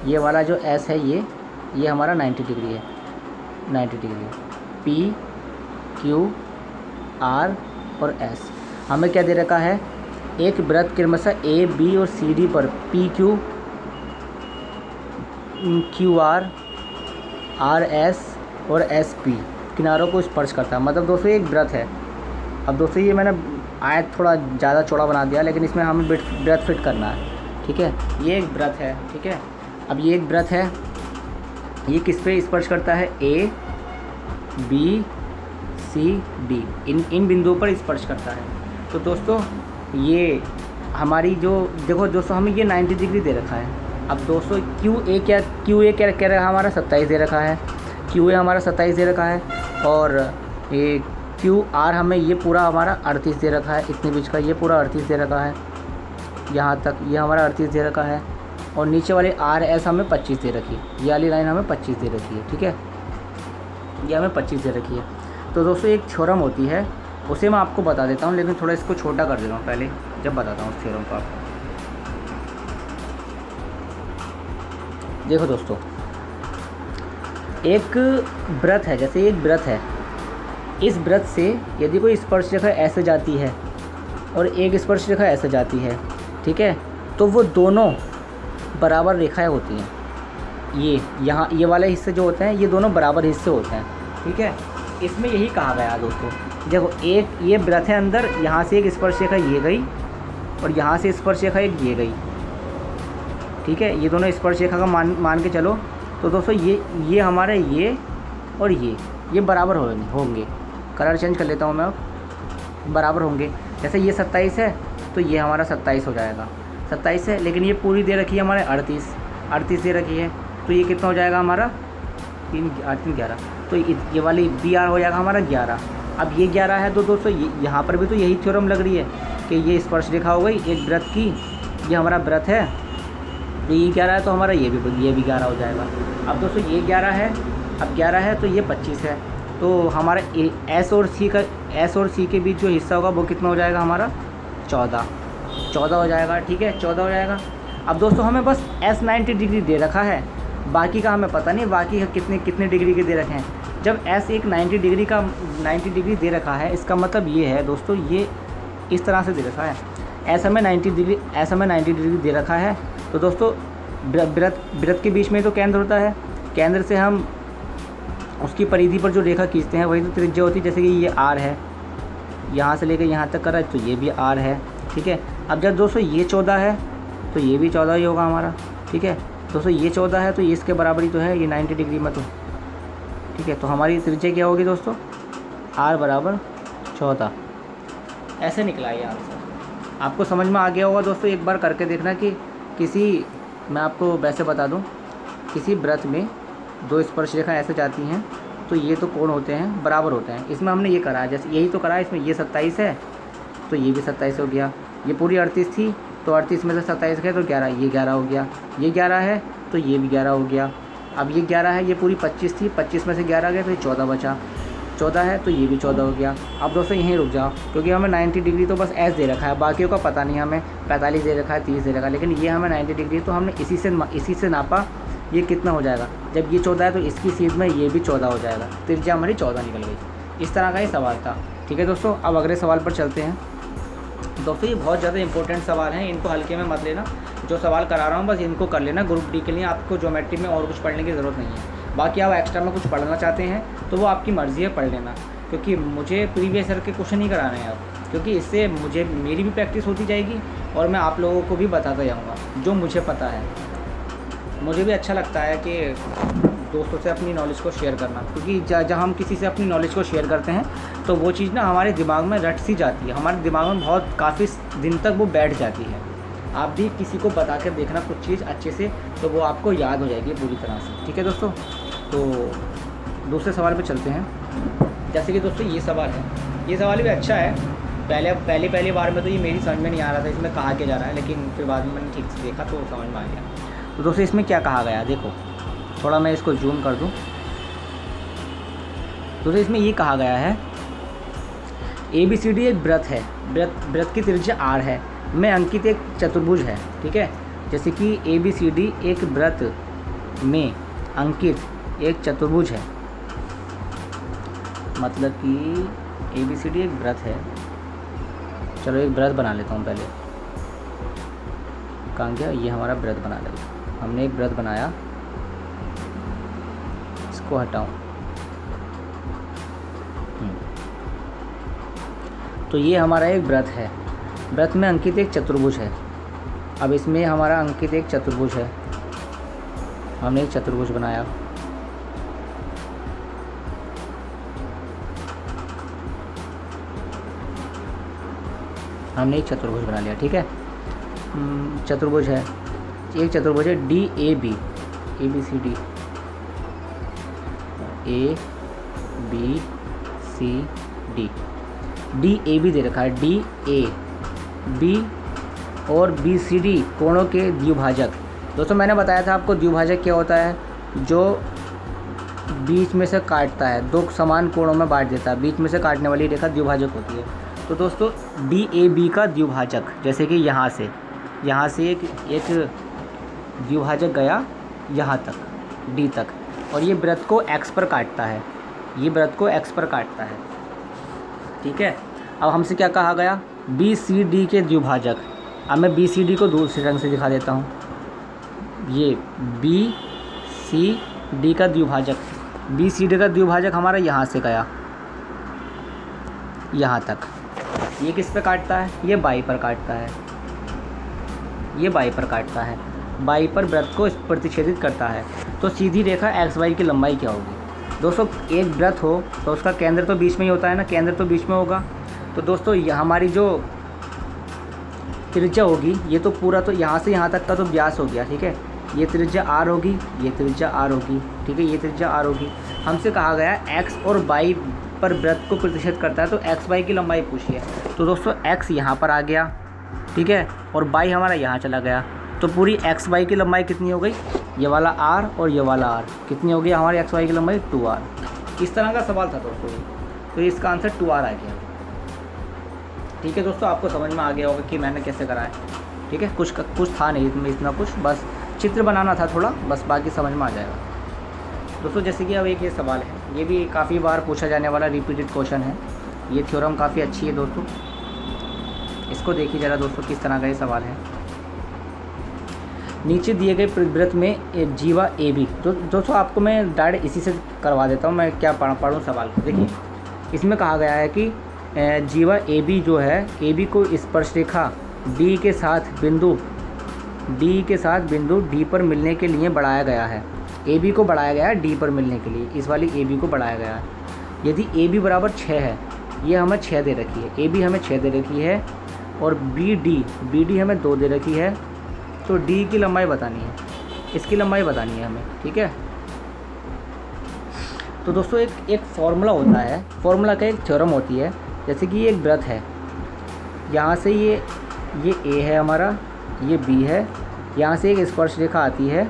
ये वाला जो S है ये हमारा 90 डिग्री है, 90 डिग्री। P Q R और S हमें क्या दे रखा है, एक वृत्त क्रमशः A B और C D पर PQ QR RS और SP किनारों को स्पर्श करता है। मतलब दोस्तों एक वृत्त है। अब दोस्तों ये मैंने आयत थोड़ा ज़्यादा चौड़ा बना दिया, लेकिन इसमें हमें वृत्त फिट करना है, ठीक है। ये एक वृत्त है, ठीक है। अब ये एक वृत्त है, ये किस पे स्पर्श करता है, A B C D इन बिंदुओं पर स्पर्श करता है। तो दोस्तों ये हमारी जो देखो दोस्तों हमें ये 90 डिग्री दे रखा है। अब दोस्तों QA क्या कह रहा है, हमारा 27 दे रखा है, QA हमारा 27 दे रखा है, और ये QR हमें ये पूरा हमारा 38 दे रखा है, इतने बीच का ये पूरा 38 दे रखा है, यहाँ तक ये हमारा 38 दे रखा है, और नीचे वाले RS हमें 25 दे रखी है, ये वाली लाइन हमें 25 दे रखी है, ठीक है, ये हमें 25 दे रखी है। तो दोस्तों एक थ्योरम होती है, उसे मैं आपको बता देता हूँ, लेकिन थोड़ा इसको छोटा कर देता हूँ पहले, जब बताता हूँ उस थ्योरम को आपको। देखो दोस्तों एक वृत्त है, जैसे एक वृत्त है, इस वृत्त से यदि कोई स्पर्श रेखा ऐसे जाती है और एक स्पर्श रेखा ऐसे जाती है, ठीक है, तो वो दोनों बराबर रेखाएं होती हैं। यहाँ ये वाले हिस्से जो होते हैं ये दोनों बराबर हिस्से होते हैं, ठीक है। इसमें यही कहा गया दोस्तों, देखो एक ये वृत्त है अंदर, यहाँ से एक स्पर्श रेखा ये गई और यहाँ से स्पर्श रेखा एक ये गई, ठीक है। ये दोनों स्पर्श रेखा का मान के चलो, तो दोस्तों ये हमारे ये और ये बराबर होंगे। कलर चेंज कर लेता हूँ मैं, बराबर होंगे। जैसे ये 27 है तो ये हमारा 27 हो जाएगा, 27 है, लेकिन ये पूरी दे रखी है हमारे 38 दे रखी है, तो ये कितना हो जाएगा हमारा 3 8 3 11, तो ये वाली BR हो जाएगा हमारा 11। अब ये 11 है तो दोस्तों यहाँ पर भी तो यही थ्योरम लग रही है कि ये स्पर्श रेखा हो गई एक वृत्त की, ये हमारा वृत्त है, तो ये 11 है तो हमारा ये भी 11 हो जाएगा। अब दोस्तों ये 11 है, अब 11 है तो ये 25 है, तो हमारा S और C के बीच जो हिस्सा होगा वो कितना हो जाएगा हमारा 14 हो जाएगा, ठीक है, 14 हो जाएगा। अब दोस्तों हमें बस S 90 डिग्री दे रखा है, बाकी का हमें पता नहीं बाकी कितने डिग्री के दे रखे हैं। जब S एक 90 डिग्री दे रखा है, इसका मतलब ये है दोस्तों, ये इस तरह से दे रखा है, S हमें 90 डिग्री दे रखा है। तो दोस्तों वृत्त के बीच में तो केंद्र होता है, केंद्र से हम उसकी परिधि पर जो रेखा खींचते हैं वही तो त्रिज्या होती है। जैसे कि ये R है, यहाँ से लेकर यहाँ तक कर रहा है तो ये भी R है, ठीक है। अब जब दोस्तों ये 14 है तो ये भी 14 ही होगा हमारा, ठीक है। दोस्तों ये 14 है तो ये इसके बराबरी तो है, ये 90 डिग्री में, तो ठीक है। तो हमारी त्रिज्या क्या होगी दोस्तों, R बराबर 14, ऐसे निकला ये आंसर। आपको समझ में आ गया होगा दोस्तों, एक बार करके देखना कि मैं आपको वैसे बता दूं, किसी वृत्त में दो स्पर्श रेखा ऐसे जाती हैं तो ये तो कोण होते हैं, बराबर होते हैं। इसमें हमने ये करा है, जैसे यही तो करा है, इसमें ये 27 है तो ये भी 27 हो गया, ये पूरी 38 थी तो 38 में से 27 गए तो 11, ये 11 हो गया, ये 11 है तो ये भी 11 हो गया। अब ये 11 है, ये पूरी 25 थी, 25 में से 11 गए तो ये 14 बचा, 14 है तो ये भी 14 हो गया। अब दोस्तों यहीं रुक जाओ, क्योंकि हमें 90 डिग्री तो बस S दे रखा है, बाकियों का पता नहीं, हमें 45 दे रखा है, 30 दे रखा है, लेकिन ये हमें 90 डिग्री, तो हमने इसी से नापा, ये कितना हो जाएगा, जब ये 14 है तो इसकी सीध में ये भी 14 हो जाएगा, त्रिज्या हमारी 14 निकल गई। इस तरह का ये सवाल था, ठीक है दोस्तों। अब अगले सवाल पर चलते हैं। दोस्तों ये बहुत ज़्यादा इंपॉर्टेंट सवाल हैं, इनको हल्के में मत लेना, जो सवाल करा रहा हूँ बस इनको कर लेना। ग्रुप डी के लिए आपको ज्योमेट्री में और कुछ पढ़ने की ज़रूरत नहीं है, बाकी आप एक्स्ट्रा में कुछ पढ़ना चाहते हैं तो वो आपकी मर्ज़ी है, पढ़ लेना, क्योंकि मुझे प्रीवियस ईयर के क्वेश्चन ही कराने हैं अब, क्योंकि इससे मेरी भी प्रैक्टिस होती जाएगी और मैं आप लोगों को भी बताता जाऊँगा जो मुझे पता है। मुझे भी अच्छा लगता है कि दोस्तों से अपनी नॉलेज को शेयर करना, क्योंकि जब हम किसी से अपनी नॉलेज को शेयर करते हैं तो वो चीज़ ना हमारे दिमाग में रट सी जाती है, हमारे दिमाग में बहुत काफ़ी दिन तक वो बैठ जाती है। आप भी किसी को बता कर देखना कुछ चीज़ अच्छे से, तो वो आपको याद हो जाएगी पूरी तरह से, ठीक है दोस्तों। तो दूसरे सवाल पे चलते हैं। जैसे कि दोस्तों ये सवाल है, ये सवाल भी अच्छा है। पहली बार में तो ये मेरी समझ में नहीं आ रहा था इसमें कहा क्या जा रहा है, लेकिन फिर बाद में मैंने ठीक से देखा तो समझ में आ गया। तो दोस्तों इसमें क्या कहा गया, देखो थोड़ा मैं इसको जूम कर दूं। दोस्तों इसमें ये कहा गया है ABCD एक वृत्त है, वृत्त की त्रिज्या r है, में अंकित एक चतुर्भुज है। ठीक है, जैसे कि ABCD एक वृत्त में अंकित एक चतुर्भुज है, मतलब कि ABCD एक वृत्त है। चलो एक वृत्त बना लेता हूँ पहले, कहाँ गया, ये हमारा वृत्त बना लेगा। हमने एक वृत्त बनाया, इसको हटाऊँ, तो ये हमारा एक वृत्त है, वृत्त में अंकित एक चतुर्भुज है। अब इसमें हमारा अंकित एक चतुर्भुज है, हमने एक चतुर्भुज बनाया। हमने एक चतुर्भुज बना लिया। ठीक है, चतुर्भुज है, एक चतुर्भुज है DAB, ABCD ABCD, DAB दे रखा है, DAB और BCD कोणों के द्विभाजक। दोस्तों मैंने बताया था आपको द्विभाजक क्या होता है, जो बीच में से काटता है, दो समान कोणों में बांट देता है, बीच में से काटने वाली रेखा द्विभाजक होती है। तो दोस्तों DAB का द्विभाजक, जैसे कि यहाँ से एक द्विभाजक गया यहाँ तक, D तक, और ये वृत्त को X पर काटता है, ये वृत्त को X पर काटता है। ठीक है, अब हमसे क्या कहा गया, BCD के द्विभाजक। अब मैं BCD को दूसरे रंग से दिखा देता हूँ, ये BCD का द्विभाजक, BCD का द्विभाजक हमारा यहाँ से गया यहाँ तक, ये किस पे काटता है, ये बाई पर काटता है, ये बाई पर काटता है, बाई पर वृत्त को प्रतिच्छेदित करता है। तो सीधी रेखा XY की लंबाई क्या होगी। दोस्तों एक वृत्त हो तो उसका केंद्र तो बीच में ही होता है ना, केंद्र तो बीच में होगा। तो दोस्तों ये हमारी जो त्रिज्या होगी, ये तो पूरा तो यहाँ से यहाँ तक का तो व्यास हो गया। ठीक है, ये त्रिज्या r होगी, ये त्रिज्या r होगी। ठीक है, ये त्रिज्या r होगी। हमसे कहा गया x और y पर वृत्त को प्रतिच्छेद करता है, तो XY की लंबाई पूछी है। तो दोस्तों x यहाँ पर आ गया, ठीक है, और y हमारा यहाँ चला गया, तो पूरी XY की लंबाई कितनी हो गई, ये वाला r और ये वाला r, कितनी हो गई हमारी XY की लंबाई 2r। इस तरह का सवाल था दोस्तों, तो इसका आंसर 2r आ गया। ठीक है दोस्तों, आपको समझ में आ गया होगा कि मैंने कैसे करा है। ठीक है, कुछ था नहीं इसमें इतना कुछ, बस चित्र बनाना था थोड़ा, बस बाकी समझ में आ जाएगा। दोस्तों जैसे कि अब एक ये सवाल है, ये भी काफ़ी बार पूछा जाने वाला रिपीटेड क्वेश्चन है। ये थ्योरम काफ़ी अच्छी है दोस्तों, इसको देखिए ज़रा दोस्तों किस तरह का ये सवाल है। नीचे दिए गए वृत्त में जीवा AB, तो दोस्तों आपको मैं डायरेक्ट इसी से करवा देता हूँ, मैं क्या पढ़ूँ सवाल को। देखिए इसमें कहा गया है कि जीवा AB जो है, AB को स्पर्श रेखा D के साथ बिंदु D पर मिलने के लिए बढ़ाया गया है। AB को बढ़ाया गया है D पर मिलने के लिए, इस वाली AB को बढ़ाया गया है। यदि AB बराबर 6 है, ये हमें 6 दे रखी है, AB हमें 6 दे रखी है, और BD हमें 2 दे रखी है, तो D की लंबाई बतानी है, इसकी लंबाई बतानी है हमें। ठीक है, तो दोस्तों एक फॉर्मूला होता है, फॉर्मूला का एक थ्योरम होती है। जैसे कि ये एक वृत्त है, यहाँ से ये A है हमारा, ये B है, यहाँ से एक स्पर्श रेखा आती है,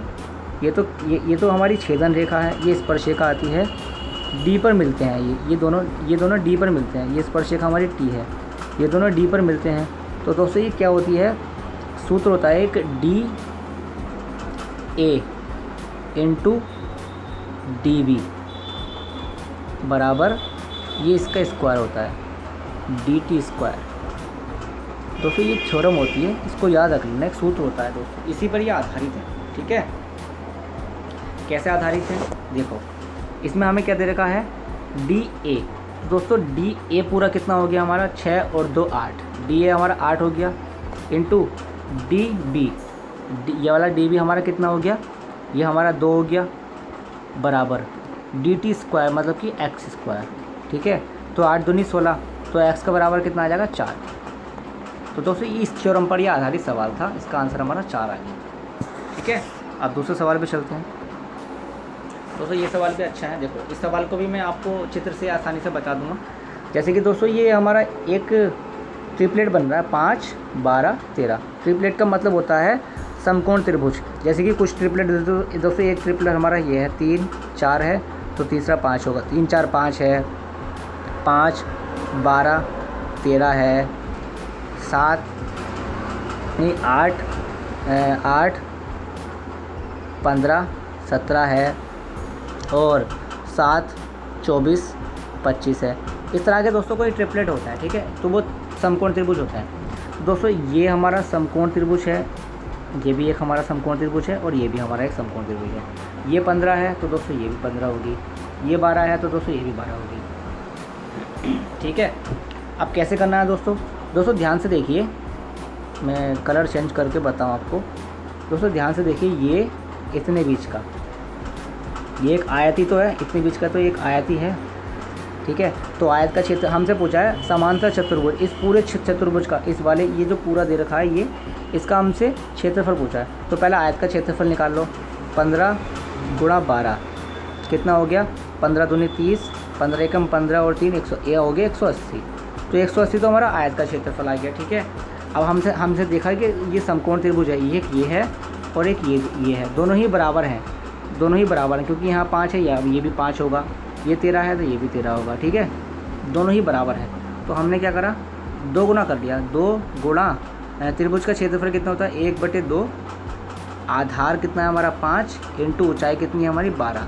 ये तो हमारी छेदन रेखा है, ये स्पर्श रेखा आती है, D पर मिलते हैं, ये दोनों D पर मिलते हैं, ये स्पर्श रेखा हमारी T है, ये दोनों D पर मिलते हैं। तो दोस्तों ये क्या होती है, सूत्र होता है एक DA इंटू DB बराबर ये इसका स्क्वायर होता है DT स्क्वायर। दोस्तों ये थ्योरम होती है, इसको याद रख लेना, एक सूत्र होता है दोस्तों, इसी पर ये आधारित है। ठीक है, कैसे आधारित है, देखो इसमें हमें क्या दे रखा है, DA। दोस्तों DA पूरा कितना हो गया हमारा, 6 और 2 8, DA हमारा 8 हो गया, इंटू DB, ये वाला DB हमारा कितना हो गया, ये हमारा 2 हो गया, बराबर DT स्क्वायर मतलब कि x स्क्वायर। ठीक है, तो 8 दूनी 16, तो x का बराबर कितना आ जाएगा, 4। तो दोस्तों इस थ्योरम पर यह आधारित सवाल था, इसका आंसर हमारा 4 आ गया। ठीक है, अब दूसरे सवाल पे चलते हैं। दोस्तों ये सवाल भी अच्छा है, देखो इस सवाल को भी मैं आपको चित्र से आसानी से बता दूंगा। जैसे कि दोस्तों ये हमारा एक ट्रिपलेट बन रहा है, 5 12 13। ट्रिपलेट का मतलब होता है समकोण त्रिभुज, जैसे कि कुछ ट्रिपलेट दोस्तों, एक ट्रिपलेट हमारा ये है 3 4 है, तो तीसरा 5 होगा, 3 4 5 है, 5 12 13 है, 7 नहीं 8 8 15 17 है, और 7 24 25 है। इस तरह के दोस्तों कोई ट्रिपलेट होता है, ठीक है, तो वो समकोण त्रिभुज होता है। दोस्तों ये हमारा समकोण त्रिभुज है, ये भी एक हमारा समकोण त्रिभुज है, और ये भी हमारा एक समकोण त्रिभुज है। ये 15 है तो दोस्तों ये भी 15 होगी, ये 12 है तो दोस्तों ये भी 12 होगी, ठीक है। अब कैसे करना है दोस्तों? दोस्तों ध्यान से देखिए, मैं कलर चेंज करके बताऊँ आपको। दोस्तों ध्यान से देखिए, ये इतने बीच का, ये एक आयती तो है, इतने बीच का तो एक आयती है, ठीक है। तो आयत का क्षेत्र हमसे पूछा है, समांतर चतुर्भुज, इस पूरे चतुर्भुज का, इस वाले ये जो पूरा दे रखा है ये, इसका हमसे क्षेत्रफल पूछा है। तो पहले आयत का क्षेत्रफल निकाल लो, 15 गुणा 12 कितना हो गया, 15 दूनी 30, 15 एकम 15 और 3 100, ये हो गया 180। तो 180 तो हमारा आयत का क्षेत्रफल आ गया, ठीक है। अब हमसे देखा कि ये समकोण त्रिभुज है, ये है और एक ये है, दोनों ही बराबर हैं, दोनों ही बराबर हैं, क्योंकि यहाँ 5 है, ये भी 5 होगा, ये 13 है तो ये भी 13 होगा, ठीक है, दोनों ही बराबर है। तो हमने क्या करा, 2 गुना कर दिया, 2 गुणा त्रिभुज का क्षेत्रफल कितना होता है 1/2, आधार कितना है हमारा 5, इंटू ऊंचाई कितनी है हमारी 12,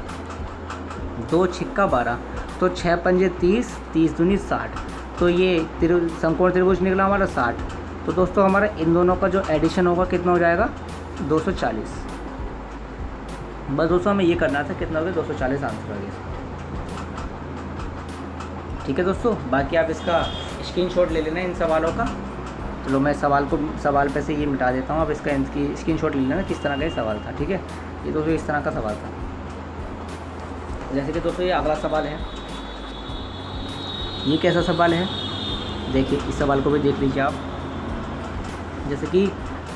2 छिक्का 12, तो 6 पंजे 30, 30 दूनी 60, तो ये समकोण त्रिभुज निकला हमारा 60। तो दोस्तों हमारा इन दोनों का जो एडिशन होगा कितना हो जाएगा 240। बस दोस्तों हमें ये करना था, कितना हो गया 240 आंसर आ गया, ठीक है दोस्तों। बाकी आप इसका स्क्रीनशॉट ले लेना इन सवालों का। चलो मैं सवाल पे से ये मिटा देता हूँ, अब इसकी स्क्रीनशॉट ले लेना किस तरह का ये सवाल था, ठीक है। ये दोस्तों इस तरह का सवाल था। जैसे कि दोस्तों ये अगला सवाल है, ये कैसा सवाल है देखिए, इस सवाल को भी देख लीजिए आप। जैसे कि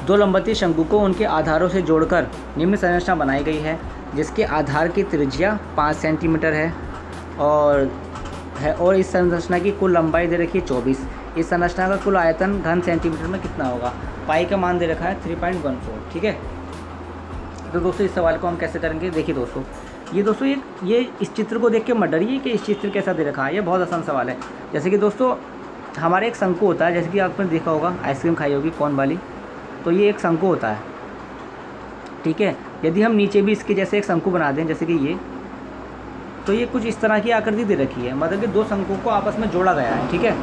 2 लंबवतीय शंकु को उनके आधारों से जोड़कर निम्न संरचना बनाई गई है, जिसके आधार की त्रिज्या 5 सेंटीमीटर है, और इस संरचना की कुल लंबाई दे रखी है 24। इस संरचना का कुल आयतन घन सेंटीमीटर में कितना होगा? पाई का मान दे रखा है 3.14, ठीक है। तो दोस्तों इस सवाल को हम कैसे करेंगे, देखिए दोस्तों, ये दोस्तों ये इस चित्र को देख के मत डरिए कि इस चित्र कैसा दे रखा है, ये बहुत आसान सवाल है। जैसे कि दोस्तों हमारे एक शंकु होता है, जैसे कि आपने देखा होगा आइसक्रीम खाई होगी कौन वाली, तो ये एक शंकु होता है, ठीक है। यदि हम नीचे भी इसके जैसे एक शंकु बना दें, जैसे कि ये, तो ये कुछ इस तरह की आकृति दे रखी है, मतलब कि 2 शंकु को आपस में जोड़ा गया है, ठीक है।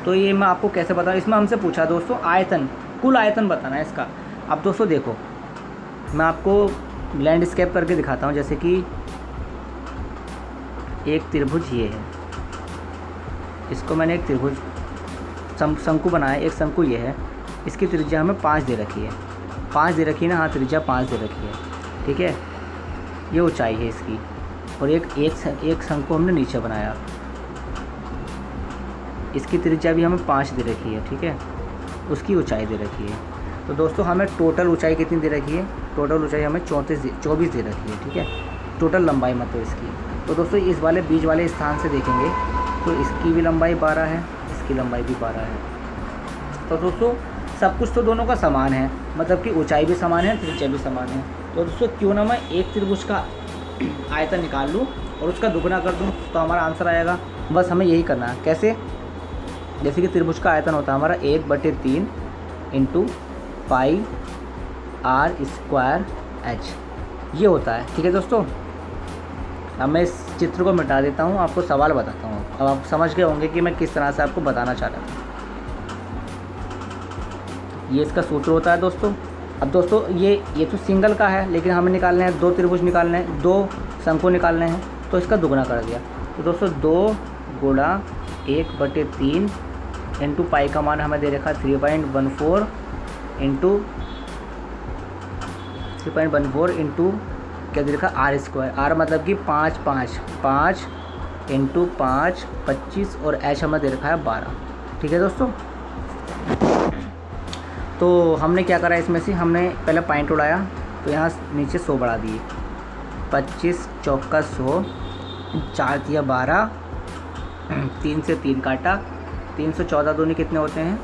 तो ये मैं आपको कैसे बताऊँ, इसमें हमसे पूछा दोस्तों आयतन, कुल आयतन बताना है इसका। अब दोस्तों देखो, मैं आपको लैंडस्केप करके दिखाता हूँ। जैसे कि एक त्रिभुज ये है, इसको मैंने एक त्रिभुज शंकु बनाया, एक शंकु ये है, इसकी त्रिज्या हमें 5 दे रखी है, 5 दे रखी है ना, हाँ त्रिज्या 5 दे रखी है, ठीक है। ये ऊंचाई है इसकी, और एक शंकु हमने नीचे बनाया, इसकी त्रिज्या भी हमें 5 दे रखी है, ठीक है, उसकी ऊंचाई दे रखी है। तो दोस्तों हमें टोटल ऊंचाई कितनी दे रखी है, टोटल ऊंचाई हमें 24 दे रखी है, ठीक है, टोटल लंबाई मतलब इसकी। तो दोस्तों इस वाले बीच वाले स्थान से देखेंगे तो इसकी भी लंबाई 12 है, इसकी लंबाई भी 12 है। तो दोस्तों सब कुछ तो दोनों का समान है, मतलब कि ऊंचाई भी समान है, त्रिज्या भी समान है। तो दोस्तों क्यों ना मैं एक त्रिभुज का आयतन निकाल लूँ और उसका दुगना कर दूँ, तो हमारा आंसर आएगा। बस हमें यही करना है। कैसे? जैसे कि त्रिभुज का आयतन होता है हमारा 1/3 इंटू पाई r² h, ये होता है, ठीक है दोस्तों। अब मैं इस चित्र को मिटा देता हूँ, आपको सवाल बताता हूँ। अब आप समझ गए होंगे कि मैं किस तरह से आपको बताना चाह रहा था। ये इसका सूत्र होता है दोस्तों। अब दोस्तों ये तो सिंगल का है, लेकिन हमें निकालने हैं 2 त्रिभुज निकालने हैं, 2 शंकु निकालने हैं, तो इसका दुगना कर दिया। तो दोस्तों 2 गुणा 1/3 इंटू पाई का मान हमें दे रखा 3.14 इंटू क्या दे रखा r², r मतलब कि 5 इंटू 5 25 और h हमें दे रखा है 12, ठीक है दोस्तों। तो हमने क्या करा, इसमें से हमने पहले पॉइंट उड़ाया, तो यहाँ नीचे 100 बढ़ा दिए, 25 चौका 100, 4 दिया 12, 3 से 3 काटा, 314 दूनी कितने होते हैं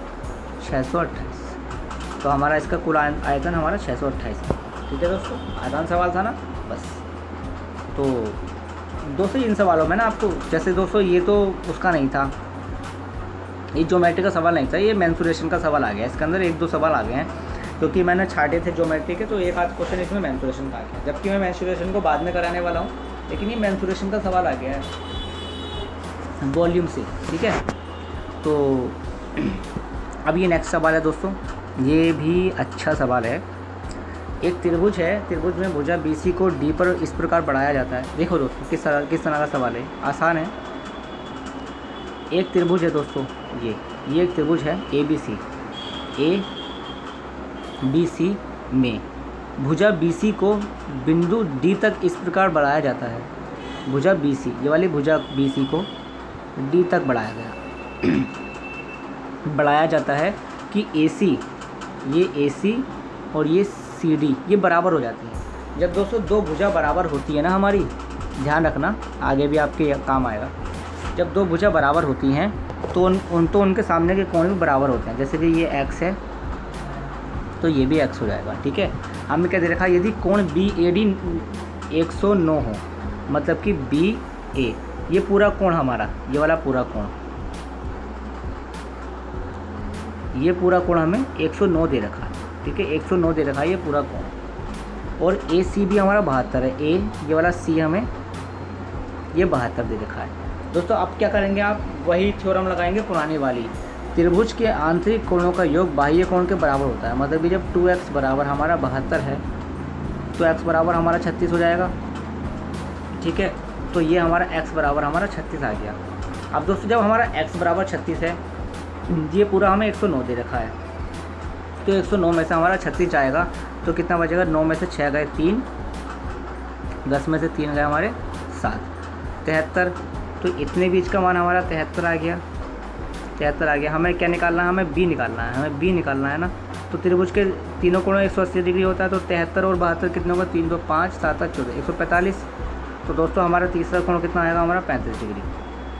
628, तो हमारा इसका कुल आयतन हमारा 628 है। ठीक है दोस्तों, आसान सवाल था ना बस। तो दोस्तों इन सवालों में ना आपको, जैसे दोस्तों ये तो उसका नहीं था, ये ज्योमेट्री का सवाल नहीं था, ये मेंसुरेशन का सवाल आ गया। इसके अंदर 1-2 सवाल आ गए हैं क्योंकि मैंने छाटे थे ज्योमेट्री के, तो एक आध क्वेश्चन इसमें मेंसुरेशन का आ गया, जबकि मैं मेंसुरेशन को बाद में कराने वाला हूँ, लेकिन ये मेंसुरेशन का सवाल आ गया है वॉल्यूम से। ठीक है, तो अब ये नेक्स्ट सवाल है दोस्तों, ये भी अच्छा सवाल है। एक त्रिभुज है, त्रिभुज में भुजा BC को D पर इस प्रकार बढ़ाया जाता है। देखो दोस्तों किस तरह का सवाल है, आसान है। एक त्रिभुज है दोस्तों, ये एक त्रिभुज है ABC में भुजा BC को बिंदु D तक इस प्रकार बढ़ाया जाता है। भुजा BC, ये वाली भुजा BC को D तक बढ़ाया जाता है कि AC और ये CD ये बराबर हो जाती है। जब दोस्तों दो भुजा बराबर होती है ना हमारी, ध्यान रखना आगे भी आपके काम आएगा, जब दो भुजा बराबर होती हैं तो उनके सामने के कोण भी बराबर होते हैं। जैसे कि ये x है तो ये भी x हो जाएगा। ठीक है, हमने क्या दे रखा है, यदि कोण BAD 109 हो, मतलब कि BA ये पूरा कोण हमारा, ये वाला पूरा कोण, ये पूरा कोण हमें 109 दे रखा है। ठीक है, 109 दे रखा है ये पूरा कोण, और AC भी हमारा 72 है। ये वाला C हमें ये 72 दे रखा है। दोस्तों अब क्या करेंगे, आप वही थ्योरम लगाएंगे पुरानी वाली, त्रिभुज के आंतरिक कोणों का योग बाह्य कोण के बराबर होता है। मतलब कि जब 2x बराबर हमारा 72 है तो x बराबर हमारा 36 हो जाएगा। ठीक है, तो ये हमारा x बराबर हमारा 36 आ गया। अब दोस्तों जब हमारा x बराबर 36 है, ये पूरा हमें 109 दे रखा है, तो 109 में से हमारा 36 जाएगा तो कितना बचेगा, 9 में से 6 गए 3, 10 में से 3 गए हमारे 7, 73। तो इतने बीच का मान हमारा 73 आ गया। 73 आ गया। हमें क्या निकालना है, हमें B निकालना है, हमें B निकालना है ना। तो त्रिभुज के तीनों कोणों 180 डिग्री होता है, तो 73 और 72 कितने होगा, 3 2 5 7 8 14 145। तो दोस्तों हमारा तीसरा कोण कितना आएगा, हमारा 35 डिग्री।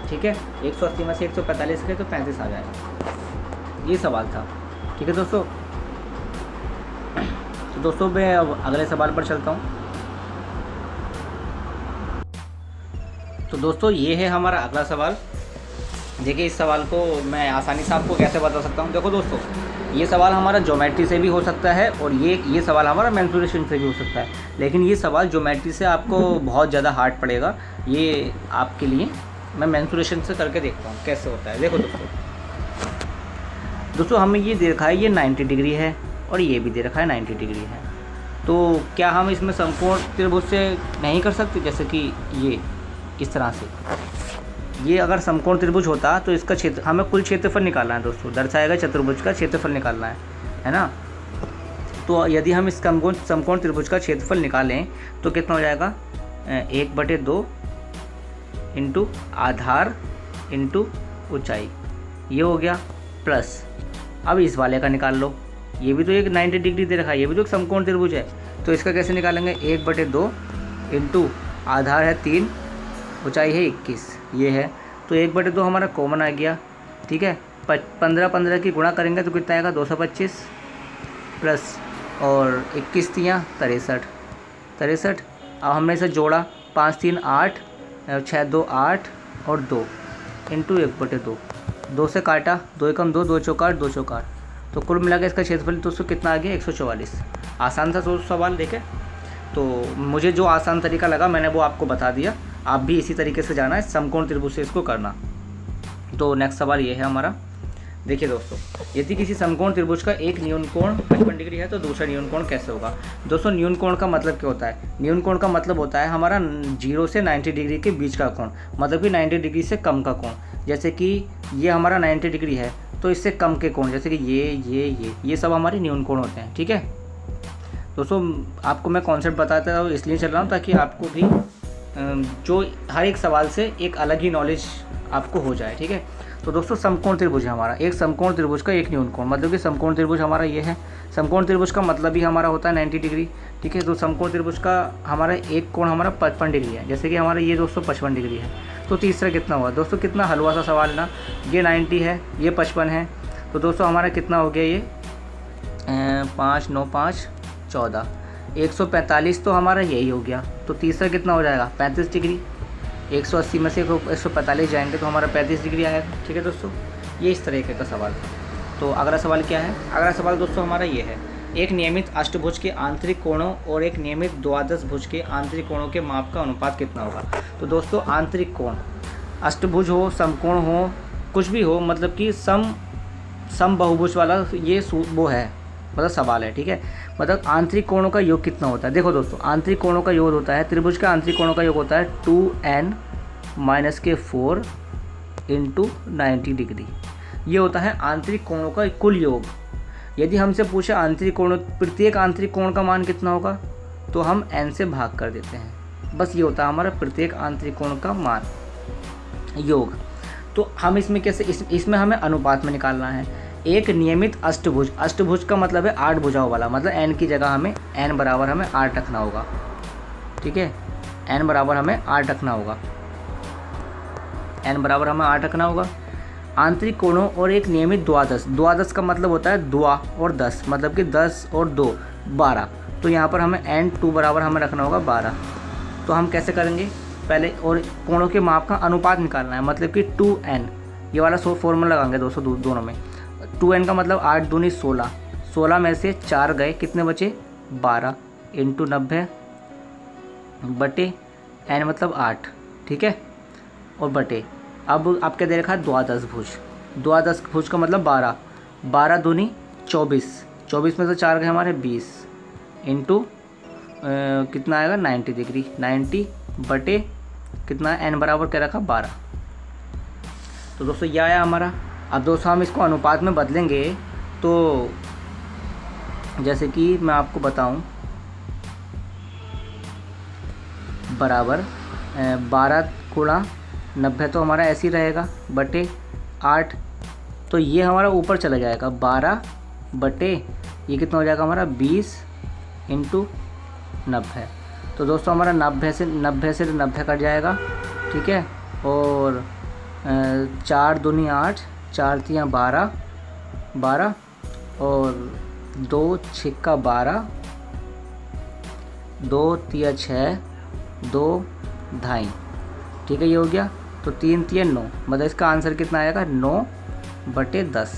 ठीक है, 180 में से 145 गए तो 35 आ जाएगा। ये सवाल था। ठीक है दोस्तों, तो दोस्तों मैं अब अगले सवाल पर चलता हूँ। तो दोस्तों ये है हमारा अगला सवाल। देखिए इस सवाल को मैं आसानी से आपको कैसे बता सकता हूँ। देखो दोस्तों, ये सवाल हमारा ज्योमेट्री से भी हो सकता है और ये सवाल हमारा मेंसुरेशन से भी हो सकता है, लेकिन ये सवाल ज्योमेट्री से आपको बहुत ज़्यादा हार्ड पड़ेगा। ये आपके लिए मैं मेंसुरेशन से करके देखता हूँ कैसे होता है। देखो दोस्तों हमें ये दे रखा है, ये 90 डिग्री है और ये भी दे रखा है 90 डिग्री है। तो क्या हम इसमें समकोण त्रिभुज से नहीं कर सकते, जैसे कि ये इस तरह से। ये अगर समकोण त्रिभुज होता तो इसका क्षेत्र, हमें कुल क्षेत्रफल निकालना है दोस्तों, दर्शाएगा चतुर्भुज का क्षेत्रफल निकालना है ना। तो यदि हम इस समकोण त्रिभुज का क्षेत्रफल निकालें तो कितना हो जाएगा, 1/2 इंटू आधार इंटू ऊंचाई, ये हो गया। प्लस अब इस वाले का निकाल लो, ये भी तो एक 90 डिग्री दे रखा है, ये भी तो एक समकोण त्रिभुज है। तो इसका कैसे निकालेंगे, 1/2 इंटू आधार है 3, ऊंचाई है 21, ये है। तो 1/2 हमारा कॉमन आ गया। ठीक है, 15 की गुणा करेंगे तो कितना आएगा, 225 प्लस और 21 63। अब हमने इसे जोड़ा, 5 3 8, 6 2 8 और 2 इंटू 1/2, 2 से काटा, 2 एकम 2, 2 चौकार 2 चौकार, तो कुल मिला के इसका क्षेत्रफल दोस्तों कितना आ गया, 144। आसान था सवाल। देखें तो मुझे जो आसान तरीका लगा मैंने वो आपको बता दिया, आप भी इसी तरीके से जाना है समकोण त्रिभुज से इसको करना। तो नेक्स्ट सवाल ये है हमारा। देखिए दोस्तों, यदि किसी समकोण त्रिभुज का एक न्यून कोण 55 डिग्री है तो दूसरा न्यून कोण कैसे होगा। दोस्तों न्यून कोण का मतलब क्या होता है, न्यून कोण का मतलब होता है हमारा 0 से 90 डिग्री के बीच का कोण, मतलब कि 90 डिग्री से कम का कोण। जैसे कि ये हमारा 90 डिग्री है तो इससे कम के कोण, जैसे कि ये सब हमारे न्यून कोण होते हैं। ठीक है दोस्तों, आपको मैं कॉन्सेप्ट बताता हूँ इसलिए चल रहा हूँ ताकि आपको भी जो हर एक सवाल से एक अलग ही नॉलेज आपको हो जाए। ठीक है, तो दोस्तों समकोण त्रिभुज है हमारा, एक समकोण त्रिभुज का एक न्यून कोण, मतलब कि समकोण त्रिभुज हमारा ये है। समकोण त्रिभुज का मतलब ही हमारा होता है 90 डिग्री। ठीक है, तो समकोण त्रिभुज का हमारा एक कोण हमारा 55 डिग्री है, जैसे कि हमारा ये दोस्तों 55 डिग्री है। तो तीसरा कितना हुआ दोस्तों, कितना हलवा सा सवाल ना, ये 90 है, ये 55 है, तो दोस्तों हमारा कितना हो गया, ये 5 9 5 14, 145 तो हमारा यही हो गया। तो तीसरा कितना हो जाएगा 35 डिग्री। 180 में से 145 जाएंगे तो हमारा 35 डिग्री आएगा। ठीक है दोस्तों, ये इस तरीके का सवाल था। तो अगला सवाल क्या है? अगला सवाल दोस्तों हमारा ये है, एक नियमित अष्टभुज के आंतरिक कोणों और एक नियमित द्वादश भुज के आंतरिक कोणों के माप का अनुपात कितना होगा। तो दोस्तों आंतरिक कोण, अष्टभुज हो, समकोण हो, कुछ भी हो, मतलब कि सम बहुभुज वाला ये वो है, मतलब सवाल है। ठीक है, मतलब आंतरिक कोणों का योग कितना होता है। देखो दोस्तों, आंतरिक कोणों का योग होता है, त्रिभुज का आंतरिक कोणों का योग होता है 2n - 4 × 90 डिग्री। ये होता है आंतरिक कोणों का कुल योग। यदि हमसे पूछे आंतरिक कोण, प्रत्येक आंतरिक कोण का मान कितना होगा, तो हम n से भाग कर देते हैं। बस ये होता है हमारा प्रत्येक आंतरिक कोण का मान योग। तो हम इसमें कैसे, इसमें हमें अनुपात में निकालना है। एक नियमित अष्टभुज, अष्टभुज का मतलब है 8 भुजाओं वाला, मतलब n की जगह हमें n बराबर हमें 8 रखना होगा। ठीक है, n बराबर हमें 8 रखना होगा, n बराबर हमें 8 रखना होगा। आंतरिक कोणों और एक नियमित द्वादश, द्वादश का मतलब होता है द्वा और 10, मतलब कि 10 और 2 12। तो यहाँ पर हमें n2 बराबर हमें रखना होगा 12। तो हम कैसे करेंगे, पहले और कोणों के माप का अनुपात निकालना है, मतलब कि 2n, ये वाला फॉर्मूला लगाएंगे दोस्तों दोनों में। 2n का मतलब 8 दूनी 16, 16 में से 4 गए, कितने बचे 12 × 90 बटे n मतलब 8। ठीक है, और बटे अब आपके दे रखा है द्वादश भुज, द्वादश भुज का मतलब 12, 12 दूनी 24, 24 में से 4 गए हमारे 20 इंटू कितना आएगा 90 डिग्री, 90 बटे कितना n बराबर क्या रखा 12। तो दोस्तों ये आया हमारा। अब दोस्तों हम इसको अनुपात में बदलेंगे, तो जैसे कि मैं आपको बताऊं, बराबर 12 × 90 तो हमारा ऐसे ही रहेगा, बटे 8, तो ये हमारा ऊपर चला जाएगा 12 बटे ये कितना हो जाएगा हमारा 20 × 90। तो दोस्तों हमारा 90 से 90 कट जाएगा। ठीक है, और 4 दूनी 8, 4 तियाँ 12, 12 और 2 छिक्का 12, 2 तिया 6, 2 ढाई। ठीक है, ये हो गया। तो 3 तिया 9, मतलब इसका आंसर कितना आएगा 9 बटे 10।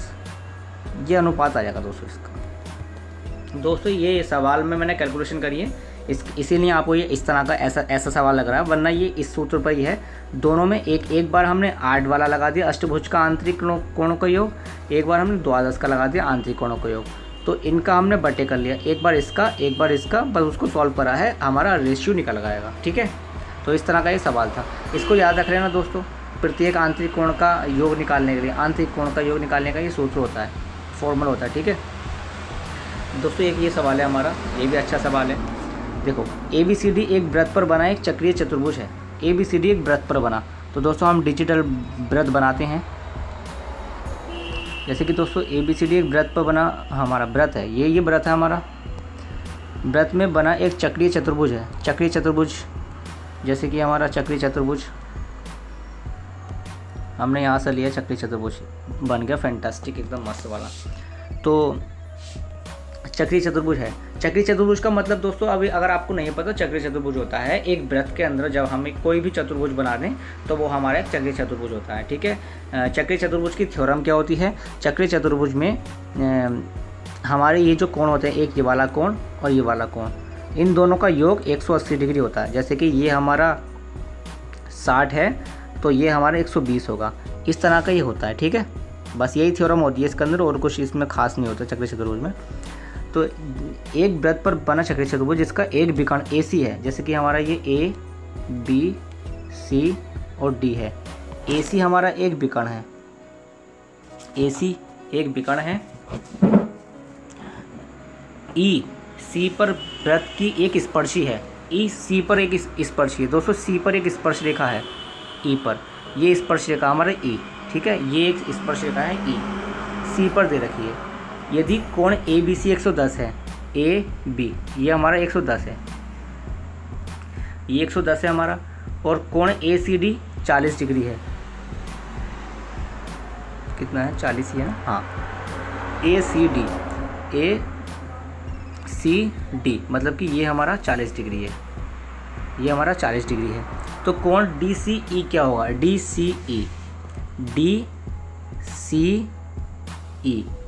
ये अनुपात आ जाएगा दोस्तों इसका। दोस्तों ये सवाल में मैंने कैलकुलेशन करी है, इसीलिए आपको ये इस तरह का ऐसा सवाल लग रहा है, वरना ये इस सूत्र पर ही है। दोनों में एक बार हमने 8 वाला लगा दिया अष्टभुज का आंतरिक कोणों का योग, एक बार हमने द्वादश का लगा दिया आंतरिक कोणों का योग। तो इनका हमने बटे कर लिया, एक बार इसका एक बार इसका, बस उसको सॉल्व करा है, हमारा रेशियो निकल आएगा। ठीक है, तो इस तरह का ये सवाल था, इसको याद रख लेना दोस्तों। प्रत्येक आंतरिक कोण का योग निकालने के लिए, आंतरिक कोण का योग निकालने का ये सूत्र होता है, फॉर्मूला होता है। ठीक है दोस्तों, एक ये सवाल है हमारा, ये भी अच्छा सवाल है। देखो ABCD एक वृत्त पर बना एक चक्रीय चतुर्भुज है। ABCD एक वृत्त पर बना, तो दोस्तों हम डिजिटल वृत्त बनाते हैं। जैसे कि दोस्तों ABCD एक वृत्त पर बना हमारा वृत्त है, ये वृत्त है हमारा। वृत्त में बना एक चक्रीय चतुर्भुज है, चक्रीय चतुर्भुज, जैसे कि हमारा चक्रीय चतुर्भुज हमने यहाँ से लिया, चक्रीय चतुर्भुज बन गया, फैंटास्टिक एकदम मस्त वाला। तो चक्रीय चतुर्भुज है। चक्रीय चतुर्भुज का मतलब दोस्तों, अभी अगर आपको नहीं पता, चक्रीय चतुर्भुज होता है एक वृत्त के अंदर जब हम कोई भी चतुर्भुज बना दें तो वो हमारा एक चक्रीय चतुर्भुज होता है। ठीक है, चक्रीय चतुर्भुज की थ्योरम क्या होती है, चक्रीय चतुर्भुज में हमारे ये जो कोण होते हैं, एक ये वाला कोण और ये वाला कोण, इन दोनों का योग 180 डिग्री होता है। जैसे कि ये हमारा 60 है तो ये हमारा 120 होगा, इस तरह का ये होता है। ठीक है, बस यही थ्योरम होती है इसके अंदर, और कुछ इसमें खास नहीं होता चक्रीय चतुर्भुज में। तो एक वृत्त पर बना चक्रीय चतुर्भुज जिसका एक विकर्ण AC है, जैसे कि हमारा ये A, B, C और D है। AC हमारा एक विकर्ण है, AC एक विकर्ण है। E C पर वृत्त की एक स्पर्शी है, E C पर एक स्पर्शी है। दोस्तों C पर एक स्पर्श रेखा है, E पर ये स्पर्श रेखा हमारा E। ठीक है, ये एक स्पर्श रेखा है E, C पर दे रखी है। यदि कोण ABC 110 है, AB ये हमारा 110 है, ये 110 है हमारा, और कोण ACD 40 डिग्री है। कितना है 40 ही है ना, हाँ। ACD ABCD, मतलब कि ये हमारा 40 डिग्री है, ये हमारा 40 डिग्री है। तो कोण DCE क्या होगा, DCE,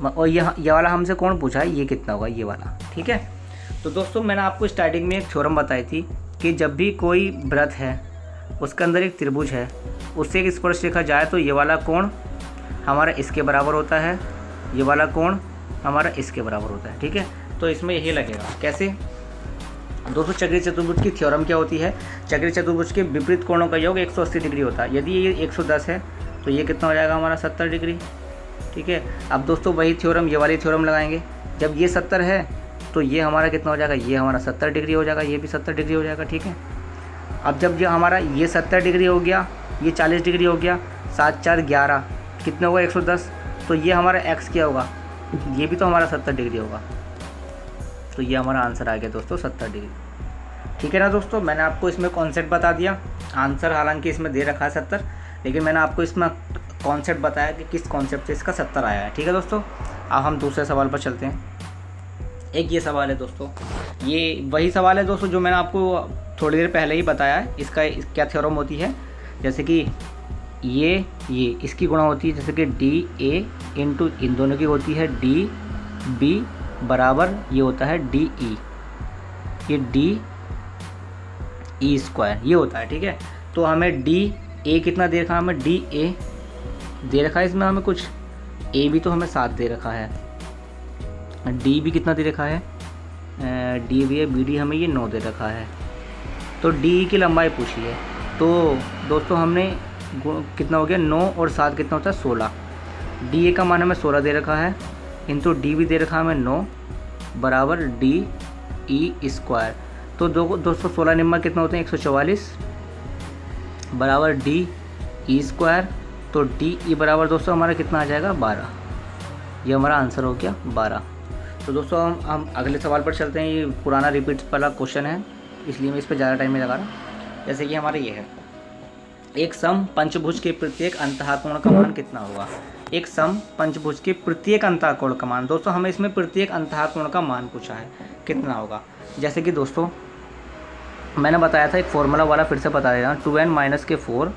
और ये वाला हमसे कोण पूछा है, ये कितना होगा, ये वाला, ठीक है। तो दोस्तों मैंने आपको स्टार्टिंग में एक थ्योरम बताई थी कि जब भी कोई वृत्त है उसके अंदर एक त्रिभुज है, उससे एक स्पर्श रेखा जाए तो ये वाला कोण हमारा इसके बराबर होता है, ये वाला कोण हमारा इसके बराबर होता है, ठीक है। तो इसमें यही लगेगा। कैसे दोस्तों, चक्रीय चतुर्भुज की थ्योरम क्या होती है, चक्रीय चतुर्भुज के विपरीत कोणों का योग 180 डिग्री होता है। यदि ये 110 है तो ये कितना हो जाएगा हमारा 70 डिग्री, ठीक है। अब दोस्तों वही थ्योरम, ये वाली थ्योरम लगाएंगे। जब ये 70 है तो ये हमारा कितना हो जाएगा, ये हमारा 70 डिग्री हो जाएगा, ये भी 70 डिग्री हो जाएगा, ठीक है। अब जब ये हमारा ये 70 डिग्री हो गया, ये 40 डिग्री हो गया, 7 4 11 कितना होगा 110, तो ये हमारा x क्या होगा, ये भी तो हमारा 70 डिग्री होगा। तो ये हमारा आंसर आ गया दोस्तों 70 डिग्री, ठीक है ना दोस्तों। मैंने आपको इसमें कॉन्सेप्ट बता दिया, आंसर हालांकि इसमें दे रखा है 70, लेकिन मैंने आपको इसमें कॉन्सेप्ट बताया कि किस कॉन्सेप्ट से इसका 70 आया है, ठीक है दोस्तों। अब हम दूसरे सवाल पर चलते हैं। एक ये सवाल है दोस्तों, ये वही सवाल है दोस्तों जो मैंने आपको थोड़ी देर पहले ही बताया है। इसका क्या थ्योरम होती है, जैसे कि ये इसकी गुणा होती है, जैसे कि DA इंटू इन दोनों की होती है DB बराबर ये होता है DE, ये DE स्क्वायर ये होता है, ठीक है। तो हमें DA कितना दे रखा है, हमें DA दे रखा है, इसमें हमें कुछ A भी तो हमें 7 दे रखा है, D भी कितना दे रखा है, D भी है, BD हमें ये 9 दे रखा है। तो DE की लंबाई पूछी है, तो दोस्तों हमने कितना हो गया 9 और 7 कितना होता है 16। DA का मान हमें 16 दे रखा है, इंटू D भी दे रखा है हमें 9 बराबर DE स्क्वायर। तो दोस्तों 16 निम्मा कितना होते हैं 144 बराबर DE स्क्वायर। तो DE बराबर दोस्तों हमारा कितना आ जाएगा 12, ये हमारा आंसर हो गया 12। तो दोस्तों हम अगले सवाल पर चलते हैं। ये पुराना रिपीट वाला क्वेश्चन है, इसलिए मैं इस पर ज़्यादा टाइम नहीं लगा रहा। जैसे कि हमारा ये है, एक सम पंचभुज के प्रत्येक अंतःकोण का मान कितना होगा। एक सम पंचभुज के प्रत्येक अंतःकोण का मान, दोस्तों हमें इसमें प्रत्येक अंतःकोण का मान पूछा है कितना होगा। जैसे कि दोस्तों मैंने बताया था, एक फॉर्मूला वाला फिर से बता दे रहा हूँ, 2n माइनस के 4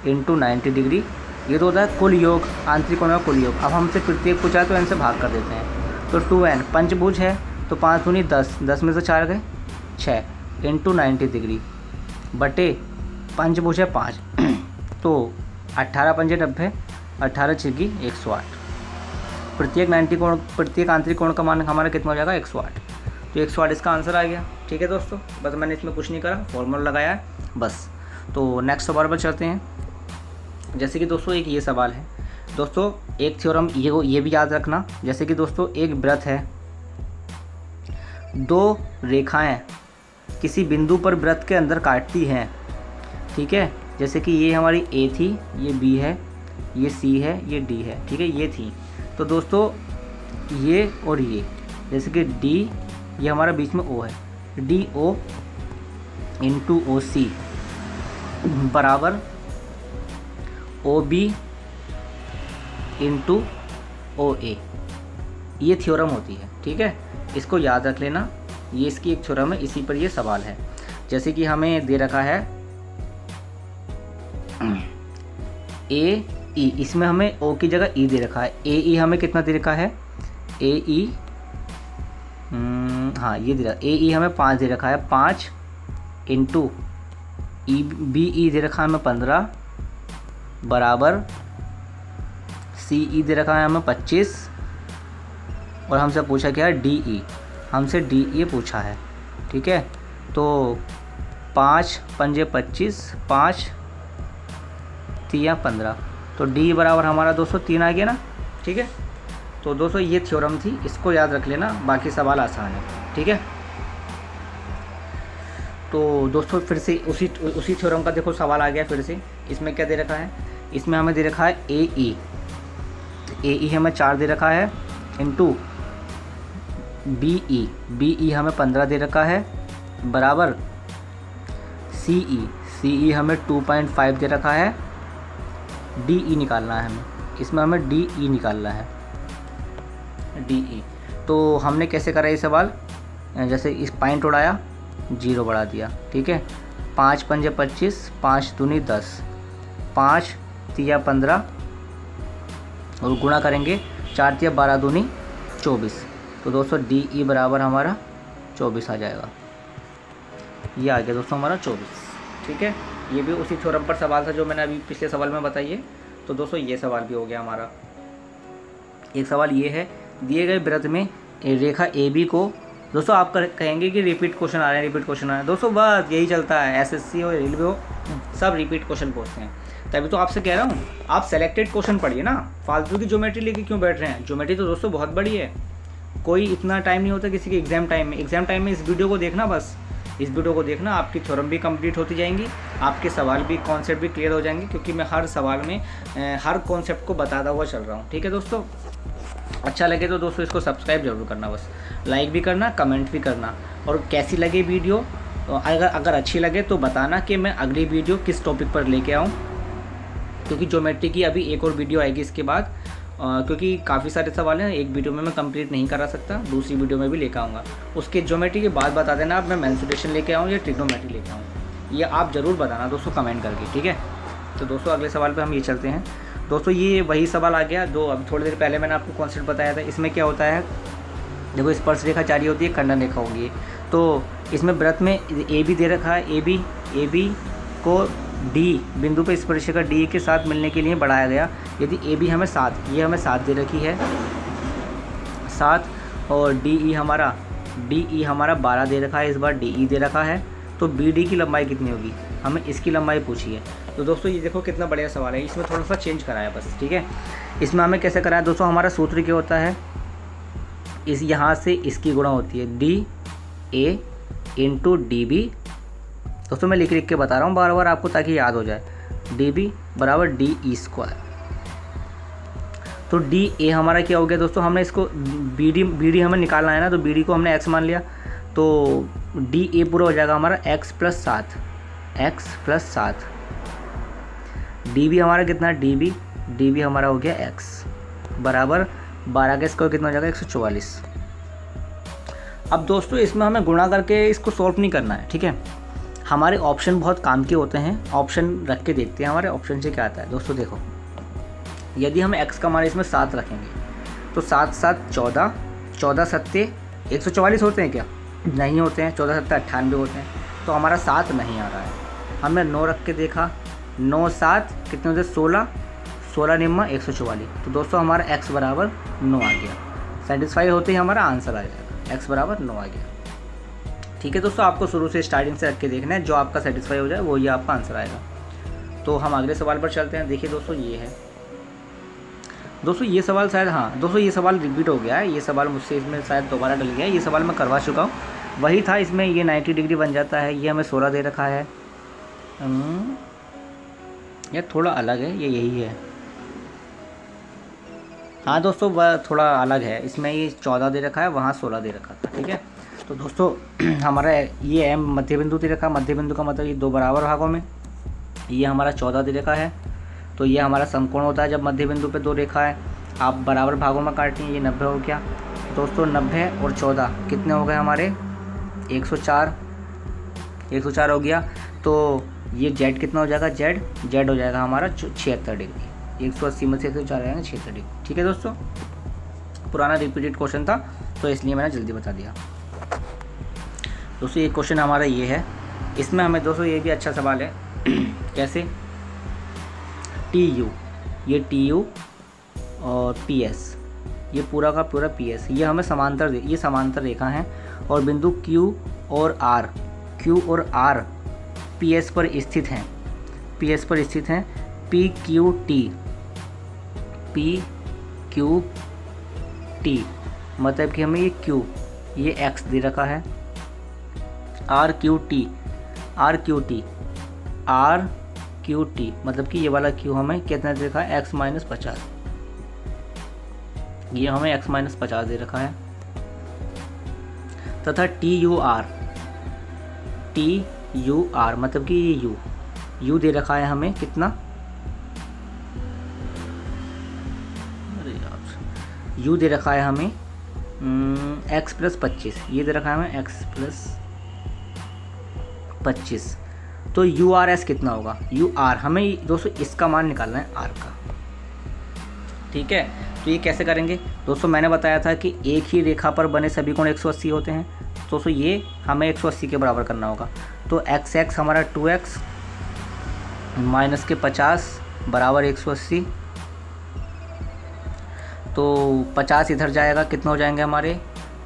इंटू 90 डिग्री, ये तो होता है कुल योग, आंतरिक कोणों का कुल योग। अब हमसे प्रत्येक पूछा है तो n से भाग कर देते हैं। तो 2n पंचभुज है तो 5 दूनी 10, 10 में से 4 गए 6 इंटू 90 डिग्री बटे पंचभुज है 5 तो 18 पंजे 90, 18 छिकी 108। प्रत्येक 90 कोण, प्रत्येक आंतरिक कोण का मान हमारा कितना हो जाएगा 108। तो 108 इसका आंसर आ गया, ठीक है दोस्तों। बस मैंने इसमें कुछ नहीं करा, फॉर्मूला लगाया है बस। तो नेक्स्ट सवाल पर चलते हैं। जैसे कि दोस्तों एक ये सवाल है दोस्तों, एक थ्योरम ये भी याद रखना। जैसे कि दोस्तों एक वृत्त है, 2 रेखाएं किसी बिंदु पर वृत्त के अंदर काटती हैं, ठीक है। जैसे कि ये हमारी A थी, ये B है, ये C है, ये D है, ठीक है, ये थी। तो दोस्तों ये और ये, जैसे कि D ये हमारा बीच में O है, DO इंटू OC बराबर OB इंटू OA, ये थ्योरम होती है, ठीक है। इसको याद रख लेना, ये इसकी एक थ्योरम है, इसी पर ये सवाल है। जैसे कि हमें दे रखा है AE, इसमें हमें O की जगह E दे रखा है। AE हमें कितना दे रखा है, AE हाँ ये दे रखा, AE हमें 5 दे रखा है, 5 इंटू BE दे रखा है हमें 15 बराबर CE दे रखा है हमें 25 और हमसे पूछा क्या है DE, हमसे DE पूछा है, ठीक है। तो 5 पंजे 25, 5 3 15, तो D बराबर हमारा दोस्तों 3 आ गया ना, ठीक है। तो दोस्तों ये थ्योरम थी, इसको याद रख लेना, बाकी सवाल आसान है, ठीक है। तो दोस्तों फिर से उसी थ्योरम का देखो सवाल आ गया फिर से। इसमें क्या दे रखा है, इसमें हमें दे रखा है AE हमें 4 दे रखा है इंटू BE हमें 15 दे रखा है बराबर CE हमें 2.5 दे रखा है। DE निकालना है हमें, इसमें हमें DE निकालना है, DE। तो हमने कैसे करा ये सवाल, जैसे इस पॉइंट उड़ाया, 0 बढ़ा दिया, ठीक है। 5 पंजे 25, 5 दूनी 10, 5 तिया 15 और गुणा करेंगे 4 तिया 12 दूनी 24। तो दोस्तों DE बराबर हमारा 24 आ जाएगा। ये आ गया दोस्तों हमारा 24, ठीक है। ये भी उसी थ्योरम पर सवाल था जो मैंने अभी पिछले सवाल में बताइए। तो दोस्तों ये सवाल भी हो गया हमारा। एक सवाल ये है, दिए गए वृत्त में रेखा AB को, दोस्तों आप कहेंगे कि रिपीट क्वेश्चन आ रहे हैं, रिपीट क्वेश्चन आ रहे हैं। दोस्तों बस यही चलता है, SSC हो रेलवे हो सब रिपीट क्वेश्चन पूछते हैं। तभी तो आपसे कह रहा हूँ आप सेलेक्टेड क्वेश्चन पढ़िए ना, फालतू की ज्योमेट्री लेके क्यों बैठ रहे हैं। ज्योमेट्री तो दोस्तों बहुत बड़ी है, कोई इतना टाइम नहीं होता किसी के एग्जाम टाइम में। एग्जाम टाइम में इस वीडियो को देखना, बस इस वीडियो को देखना, आपकी थ्योरम भी कंप्लीट होती जाएंगी, आपके सवाल भी, कॉन्सेप्ट भी क्लियर हो जाएंगे, क्योंकि मैं हर सवाल में हर कॉन्सेप्ट को बताता हुआ चल रहा हूँ, ठीक है दोस्तों। अच्छा लगे तो दोस्तों इसको सब्सक्राइब जरूर करना, बस लाइक भी करना, कमेंट भी करना, और कैसी लगे वीडियो, अगर अच्छी लगे तो बताना कि मैं अगली वीडियो किस टॉपिक पर लेके आऊँ, क्योंकि ज्योमेट्री की अभी एक और वीडियो आएगी इसके बाद, क्योंकि काफ़ी सारे सवाल हैं, एक वीडियो में मैं कंप्लीट नहीं करा सकता, दूसरी वीडियो में भी लेकर आऊँगा। उसके ज्योमेट्री के बाद बता देना आप मैं मेंसुरेशन लेके आऊँ या ट्रिग्नोमेट्री लेके आऊँ, ये आप ज़रूर बताना दोस्तों कमेंट करके, ठीक है। तो दोस्तों अगले सवाल पे हम ये चलते हैं। दोस्तों ये वही सवाल आ गया जो अब थोड़ी देर पहले मैंने आपको कॉन्सेप्ट बताया था। इसमें क्या होता है, देखो स्पर्श रेखा जारी होती है, खंडन रेखा होगी, तो इसमें वृत्त में AB दे रखा है, AB को D बिंदु पर स्पर्श रेखा D के साथ मिलने के लिए बढ़ाया गया। यदि AB हमें 7, ये हमें 7 दे रखी है 7, और DE हमारा 12 दे रखा है, इस बार DE दे रखा है, तो BD की लंबाई कितनी होगी, हमें इसकी लंबाई पूछी है। तो दोस्तों ये देखो कितना बढ़िया सवाल है, इसमें थोड़ा सा चेंज कराया बस, ठीक है। इसमें हमें कैसे कराया दोस्तों, हमारा सूत्र क्या होता है, इस यहाँ से इसकी गुणा होती है DA इंटू DB। दोस्तों मैं लिख के बता रहा हूँ बार बार आपको ताकि याद हो जाए। DB बराबर DE²। तो DA हमारा क्या हो गया दोस्तों, हमने इसको BD हमें निकालना है ना, तो BD को हमने x मान लिया, तो DA पूरा हो जाएगा हमारा x + 7। DB हमारा कितना, DB हमारा हो गया x बराबर 12 का स्क्वायर कितना हो जाएगा 144। अब दोस्तों इसमें हमें गुणा करके इसको सॉल्व नहीं करना है, ठीक है। हमारे ऑप्शन बहुत काम के होते हैं, ऑप्शन रख के देखते हैं हमारे ऑप्शन से क्या आता है। दोस्तों देखो, यदि हम x का मान इसमें 7 रखेंगे तो 7 × 7 = 14, 14 × 7 = 144 होते हैं क्या, नहीं होते हैं, 14 × 7 = 98 होते हैं, तो हमारा 7 नहीं आ रहा है। हमने 9 रख के देखा, 9 7 कितने होते, 16, 16 निम्मा 144। तो दोस्तों हमारा x बराबर 9 आ गया। सेटिस्फाई होते ही हमारा आंसर आ जाएगा, x बराबर 9 आ गया, ठीक है दोस्तों। आपको शुरू से स्टार्टिंग से रख के देखना है, जो आपका सेटिस्फाई हो जाए वो ही आपका आंसर आएगा। तो हम अगले सवाल पर चलते हैं। देखिए दोस्तों ये है, दोस्तों ये सवाल शायद, हाँ दोस्तों ये सवाल रिपीट हो गया है, ये सवाल मुझसे इसमें शायद दोबारा डल गया है, ये सवाल मैं करवा चुका हूँ, वही था। इसमें ये 90 डिग्री बन जाता है, ये हमें 16 दे रखा है, ये थोड़ा अलग है, ये यही है, हाँ दोस्तों वह थोड़ा अलग है, इसमें ये 14 दे रखा है, वहाँ 16 दे रखा था, ठीक है। तो दोस्तों हमारा ये M मध्य बिंदु दे रखा, मध्य बिंदु का मतलब ये 2 बराबर भागों में, ये हमारा 14 दे रखा है, तो ये हमारा समकोण होता है जब मध्य बिंदु पे 2 रेखा है, आप बराबर भागों में काटें, ये 90 हो गया दोस्तों। 90 और 14 कितने हो गए हमारे, 104 हो गया। तो ये Z कितना हो जाएगा, Z हो जाएगा हमारा 76 डिग्री, 180 में से 104 आएंगे 76 डिग्री, ठीक है दोस्तों। पुराना रिपीटेड क्वेश्चन था तो इसलिए मैंने जल्दी बता दिया। दोस्तों ये क्वेश्चन हमारा ये है, इसमें हमें दोस्तों ये भी अच्छा सवाल है कैसे, TU, ये TU और PS, ये पूरा का पूरा PS, ये हमें समांतर ये समांतर रेखा है, और बिंदु Q और R PS पर स्थित हैं, PQT मतलब कि हमें ये Q, ये X दे रखा है, RQT मतलब कि ये वाला Q हमें कितना दे रखा है, X - 50, ये हमें X - 50 दे रखा है, तथा TUR मतलब कि ये U दे रखा है हमें कितना, अरे यार U दे रखा है हमें एक्स प्लस 25, ये दे रखा है हमें एक्स प्लस 25। तो यू आर एस कितना होगा, यू आर हमें दोस्तों इसका मान निकालना है आर का, ठीक है। तो ये कैसे करेंगे दोस्तों, मैंने बताया था कि एक ही रेखा पर बने सभी कोण 180 होते हैं। दोस्तों ये हमें 180 के बराबर करना होगा। तो एक्स एक्स हमारा 2x माइनस के 50 बराबर 180। तो 50 इधर जाएगा, कितना हो जाएंगे हमारे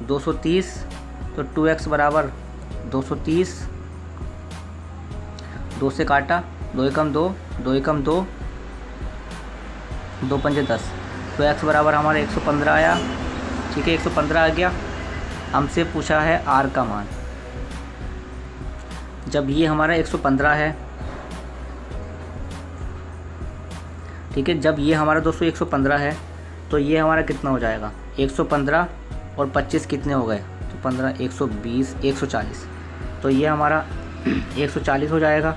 230। तो 2x बराबर 230, 2 से काटा, 2 एकम 2, 2 एकम 2, 2 पंजे 10। तो x बराबर हमारा 115 आया, ठीक है, 115 आ गया। हमसे पूछा है r का मान। जब ये हमारा 115 है, ठीक है, जब ये हमारा दोस्तों 115 है तो ये हमारा कितना हो जाएगा, 115 और 25 कितने हो गए, तो 15, 120, 140। तो ये हमारा 140 हो जाएगा,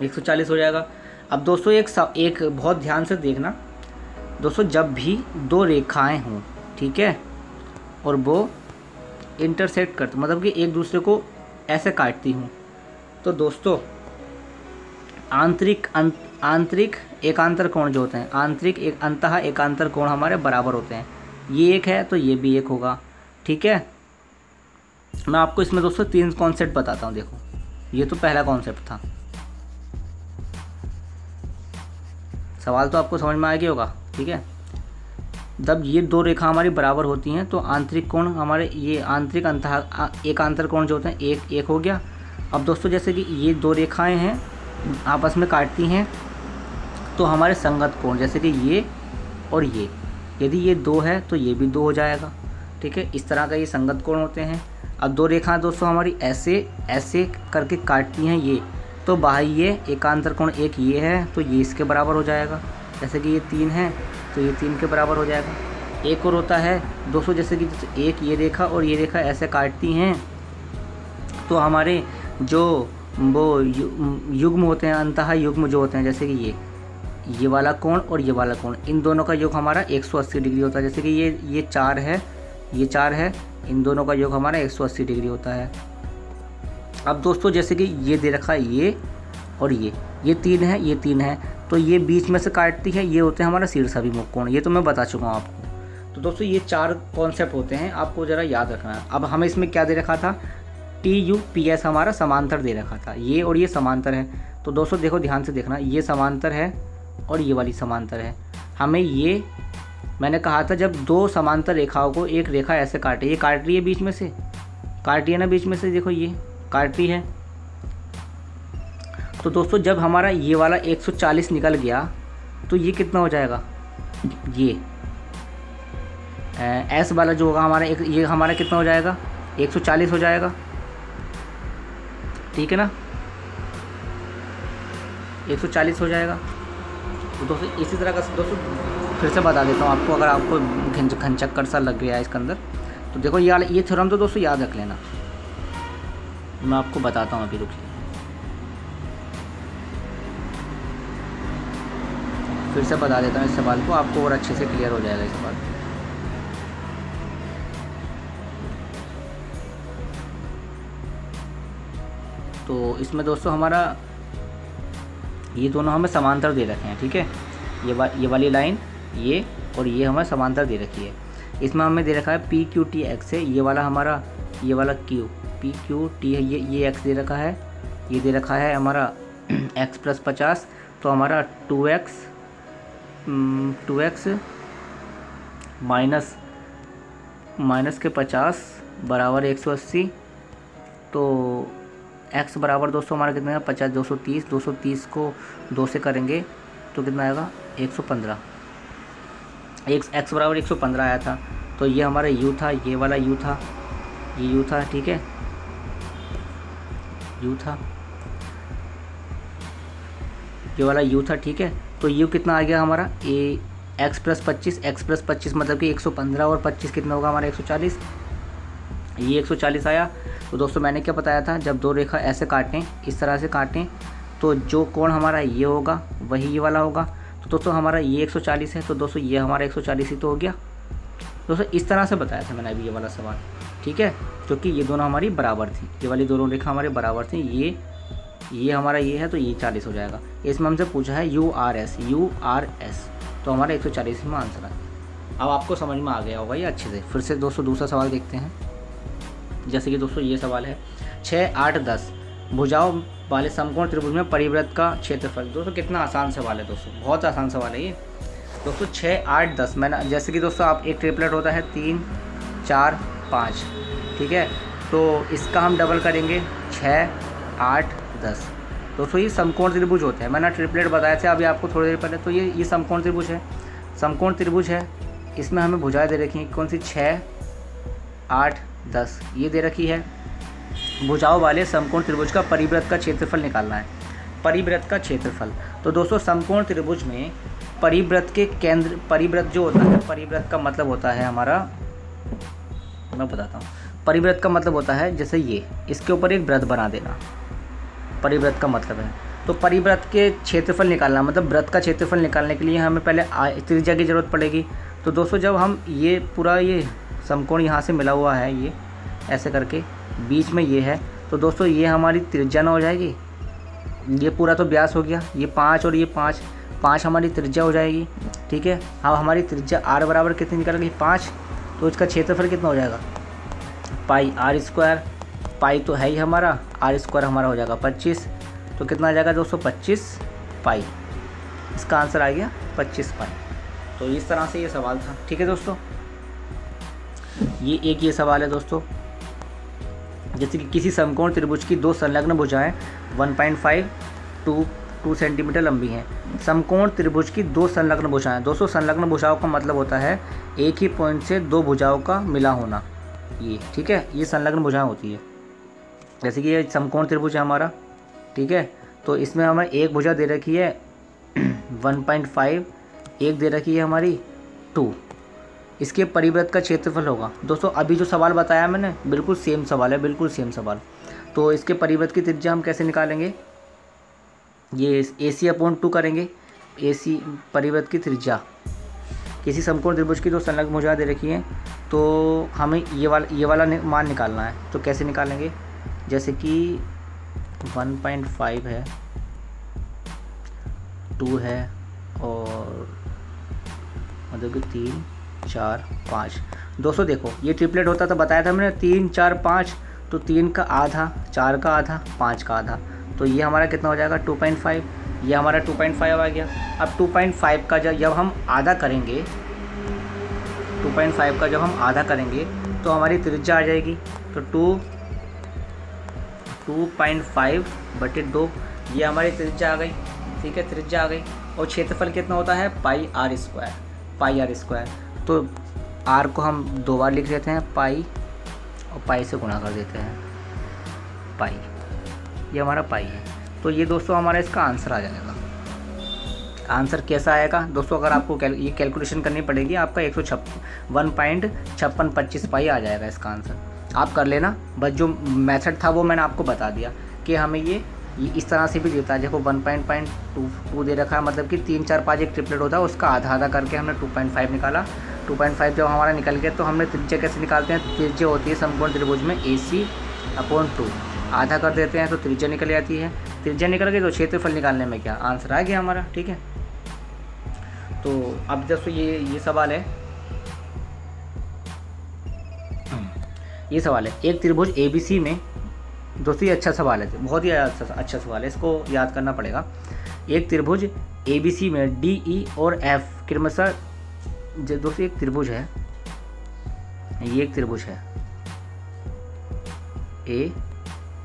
140 हो जाएगा। अब दोस्तों एक बहुत ध्यान से देखना दोस्तों, जब भी दो रेखाएं हों, ठीक है, और वो इंटरसेक्ट करते मतलब कि एक दूसरे को ऐसे काटती हूँ, तो दोस्तों आंतरिक एकांतर कोण जो होते हैं, आंतरिक एक अंतः एकांतर कोण हमारे बराबर होते हैं। ये एक है तो ये भी एक होगा, ठीक है। मैं आपको इसमें दोस्तों 3 कॉन्सेप्ट बताता हूँ। देखो, ये तो पहला कॉन्सेप्ट था। सवाल तो आपको समझ में आ गया होगा, ठीक है। जब ये दो रेखा हमारी बराबर होती हैं तो आंतरिक कोण हमारे, ये आंतरिक अंतः एकांतर कोण जो होते हैं एक हो गया। अब दोस्तों जैसे कि ये दो रेखाएं हैं आपस में काटती हैं, तो हमारे संगत कोण जैसे कि ये और ये, यदि ये 2 है तो ये भी 2 हो जाएगा, ठीक है। इस तरह का ये संगत कोण होते हैं। अब दो रेखाएं दोस्तों हमारी ऐसे करके काटती हैं ये, तो बाह्य एकांतर कोण एक ये है तो ये इसके बराबर हो जाएगा। जैसे कि ये 3 है तो ये 3 के बराबर हो जाएगा। एक और होता है दोस्तों, जैसे कि एक ये रेखा और ये रेखा ऐसे काटती हैं, तो हमारे जो वो युग्म होते हैं, अंतः युग्म जो होते हैं, जैसे कि ये वाला कोण और ये वाला कोण, इन दोनों का योग हमारा 180 डिग्री होता है। जैसे कि ये 4 है, ये 4 है, इन दोनों का योग हमारा 180 डिग्री होता है। अब दोस्तों जैसे कि ये दे रखा है ये और ये 3 है, ये 3 है, तो ये बीच में से काटती है, ये होते हैं हमारा शीर्षाभिमुख कोण। ये तो मैं बता चुका हूँ आपको। तो दोस्तों ये 4 कॉन्सेप्ट होते हैं, आपको ज़रा याद रखना है। अब हमें इसमें क्या दे रखा था, TUPS हमारा समांतर दे रखा था, ये और ये समांतर है। तो दोस्तों देखो ध्यान से देखना, ये समांतर है और ये वाली समांतर है। हमें ये मैंने कहा था, जब दो समांतर रेखाओं को एक रेखा ऐसे काटे, ये काट रही है बीच में से, काट रही है ना बीच में से, देखो ये काट रही है। तो दोस्तों जब हमारा ये वाला 140 निकल गया तो ये कितना हो जाएगा, ये S वाला जो होगा हमारा ये हमारा कितना हो जाएगा, 140 हो जाएगा, ठीक है ना, 140 हो जाएगा। तो दोस्तों इसी तरह का दोस्तों फिर से बता देता हूँ आपको, अगर आपको घनचक्कर सा लग गया है इसके अंदर, तो देखो ये थ्योरम तो दोस्तों याद रख लेना। मैं आपको बताता हूँ, अभी रुकिए, फिर से बता देता हूँ इस सवाल को, आपको और अच्छे से क्लियर हो जाएगा इस सवाल। तो इसमें दोस्तों हमारा ये दोनों हमें समांतर दे रखे हैं, ठीक है। ये वाली लाइन ये और ये हमें समांतर दे रखी है। इसमें हमें दे रखा है PQT x है, ये वाला हमारा, ये वाला Q PQT है, ये x दे रखा है, ये दे रखा है हमारा x प्लस 50। तो हमारा 2x माइनस के 50 बराबर 180। तो x बराबर दोस्तों हमारा कितना है, 50, 230, 230 को 2 से करेंगे तो कितना आएगा, 115। x बराबर 115 आया था। तो ये हमारा u था, ये वाला u था, ये u था, ठीक है, u था, ये वाला u था, ठीक है। तो u कितना आ गया हमारा, x प्लस 25 मतलब कि 115 और 25 कितना होगा हमारा 140, ये 140 आया। तो दोस्तों मैंने क्या बताया था, जब दो रेखा ऐसे काटें, इस तरह से काटें, तो जो कोण हमारा ये होगा वही ये वाला होगा। तो दोस्तों हमारा ये 140 है, तो दोस्तों ये हमारा 140 ही तो हो गया, दोस्तों इस तरह से बताया था मैंने अभी ये वाला सवाल, ठीक है, क्योंकि ये दोनों हमारी बराबर थी, ये वाली दोनों रेखा हमारे बराबर थी, ये हमारा ये है तो ये 40 हो जाएगा। इसमें हमसे पूछा है URS, तो हमारा 140 में आंसर है। अब आपको समझ में आ गया होगा ये अच्छे से। फिर से दोस्तों दूसरा सवाल देखते हैं। जैसे कि दोस्तों ये सवाल है 6, 8, 10 भुजाओं वाले समकोण त्रिभुज में परिवृत्त का क्षेत्रफल। दोस्तों कितना आसान सवाल है दोस्तों, बहुत आसान सवाल है ये दोस्तों। 6, 8, 10 मैंने जैसे कि दोस्तों आप एक ट्रिपलेट होता है 3, 4, 5, ठीक है, तो इसका हम डबल करेंगे 6, 8, 10। दोस्तों ये समकोण त्रिभुज होते हैं, मैंने ट्रिपलेट बताया था अभी आपको थोड़ी देर पहले। तो ये समकोण त्रिभुज है, समकोण त्रिभुज है, इसमें हमें भुजाएं दे रखी हैं कौन सी 6, 8, 10 ये दे रखी है। भुजाओं वाले समकोण त्रिभुज का परिवृत्त का क्षेत्रफल निकालना है, परिवृत्त का क्षेत्रफल। तो दोस्तों समकोण त्रिभुज में परिवृत्त के केंद्र, परिवृत्त जो होता है, परिवृत्त का मतलब होता है हमारा, मैं बताता हूँ, परिवृत्त का मतलब होता है जैसे ये इसके ऊपर एक वृत्त बना देना, परिवृत्त का मतलब है। तो परिवृत्त के क्षेत्रफल निकालना मतलब वृत्त का क्षेत्रफल निकालने के लिए हमें पहले त्रिज्या की ज़रूरत पड़ेगी। तो दोस्तों जब हम ये पूरा ये समकोण यहाँ से मिला हुआ है, ये ऐसे करके बीच में ये है, तो दोस्तों ये हमारी त्रिज्या ना हो जाएगी, ये पूरा तो व्यास हो गया, ये 5 और ये 5 हमारी त्रिज्या हो जाएगी, ठीक है। अब हमारी त्रिज्या r बराबर कितनी निकल गई 5, तो इसका क्षेत्रफल कितना हो जाएगा पाई r², पाई तो है ही हमारा, r² हमारा हो जाएगा 25, तो कितना आ जाएगा दोस्तों 25 पाई। इसका आंसर आ गया 25 पाई। तो इस तरह से ये सवाल था, ठीक है दोस्तों। ये सवाल है दोस्तों, जैसे कि किसी समकोण त्रिभुज की दो संलग्न भुजाएं 1.5 2 सेंटीमीटर लंबी हैं। समकोण त्रिभुज की दो संलग्न भुजाएं, दोस्तों संलग्न भुजाओं का मतलब होता है एक ही पॉइंट से दो भुजाओं का मिला होना, ये ठीक है, ये संलग्न भुजाएं होती है। जैसे कि ये समकोण त्रिभुज है हमारा, ठीक है, तो इसमें हमें एक भुजा दे रखी है 1.5, एक दे रखी है हमारी 2, इसके परिवृत्त का क्षेत्रफल होगा। दोस्तों अभी जो सवाल बताया मैंने बिल्कुल सेम सवाल है, बिल्कुल सेम सवाल। तो इसके परिवृत्त की त्रिज्या हम कैसे निकालेंगे, ये AC/2 करेंगे, AC परिवृत्त की त्रिज्या। किसी समकोण त्रिभुज की दो संलग्न भुजाएं दे रखी हैं, तो हमें ये वाला मान निकालना है। तो कैसे निकालेंगे, जैसे कि 1.5 है, 2 है और मतलब कि 3, 4, 5। दोस्तों देखो ये ट्रिपलेट होता तो बताया था मैंने 3, 4, 5, तो 3 का आधा, 4 का आधा, 5 का आधा, तो ये हमारा कितना हो जाएगा 2.5, ये हमारा 2.5 आ गया। अब 2.5 का जब हम आधा करेंगे, 2.5 का जब हम आधा करेंगे तो हमारी त्रिज्या आ जाएगी, तो 2.5/2 ये हमारी त्रिज्या आ गई, ठीक है, त्रिज्या आ गई। और क्षेत्रफल कितना होता है पाई r², तो r को हम 2 बार लिख देते हैं पाई, और पाई से गुणा कर देते हैं पाई, ये हमारा पाई है। तो ये दोस्तों हमारा इसका आंसर आ जाएगा। आंसर कैसा आएगा दोस्तों, अगर आपको ये कैलकुलेशन करनी पड़ेगी, आपका 156.5625 पाई आ जाएगा इसका आंसर। आप कर लेना, बस जो मेथड था वो मैंने आपको बता दिया कि हमें ये इस तरह से भी देता है। देखो 1.2 दे रखा है, मतलब कि 3, 4, 5 एक ट्रिपलेट होता है, उसका आधा आधा करके हमने 2.5 निकाला। 2.5 जब हमारा निकल गया तो हमने त्रिज्या कैसे निकालते हैं, त्रिज्या होती है समकोण त्रिभुज में AC/2, आधा कर देते हैं तो त्रिज्या निकल जाती है। त्रिज्या निकल गई तो क्षेत्रफल निकालने में क्या आंसर आ गया हमारा, ठीक है। तो अब दोस्तों ये सवाल है, ये सवाल है एक त्रिभुज ABC में, दोस्तों ये अच्छा सवाल है, बहुत ही अच्छा सवाल है, इसको याद करना पड़ेगा। एक त्रिभुज ABC में DE और F क्रमशः, दोस्तों एक त्रिभुज है, ये एक त्रिभुज है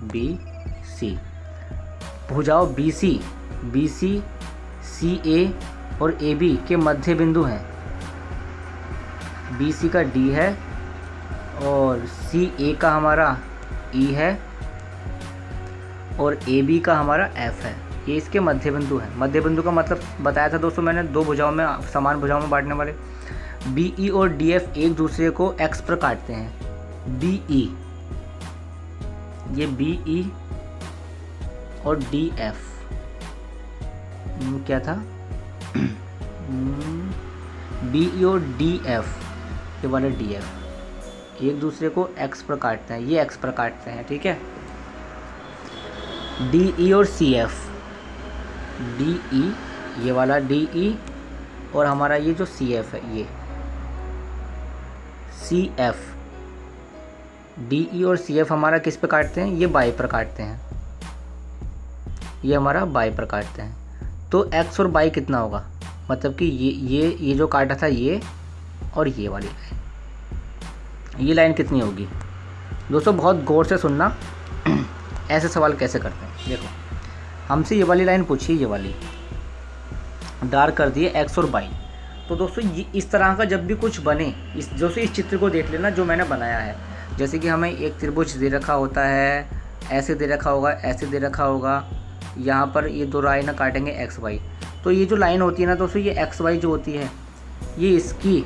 ABC, भुजाओं BC, CA और AB के मध्य बिंदु हैं। BC का D है और CA का हमारा E है और AB का हमारा F है, ये इसके मध्य बिंदु है। मध्य बिंदु का मतलब बताया था दोस्तों मैंने, दो भुजाओं में, समान भुजाओं में बांटने वाले। BE और DF एक दूसरे को X पर काटते हैं। BE, ये BE और DF क्या था BE और DF ये वाला डी एफ, एक दूसरे को एक्स पर काटते हैं, ये एक्स पर काटते हैं, ठीक है। डी ई और सी एफ, डी ई, ये वाला डी ई और हमारा ये जो सी एफ है, ये सी एफ, डी ई और सी एफ हमारा किस पे काटते हैं, ये बाई पर काटते हैं, ये हमारा बाई पर काटते हैं। तो एक्स और बाई कितना होगा, मतलब कि ये जो काटा था ये और ये वाली लाइन, ये लाइन कितनी होगी दोस्तों, बहुत गौर से सुनना। ऐसे सवाल कैसे करते हैं, देखो हमसे ये वाली लाइन पूछी, ये वाली डार्क कर दिए एक्स और बाई। तो दोस्तों ये इस तरह का जब भी कुछ बने, इस चित्र को देख लेना जो मैंने बनाया है। जैसे कि हमें एक त्रिभुज दे रखा होता है, ऐसे दे रखा होगा, ऐसे दे रखा होगा, यहाँ पर ये दो लाइन काटेंगे एक्स वाई। तो ये जो लाइन होती है ना दोस्तों, ये एक्स वाई जो होती है, ये इसकी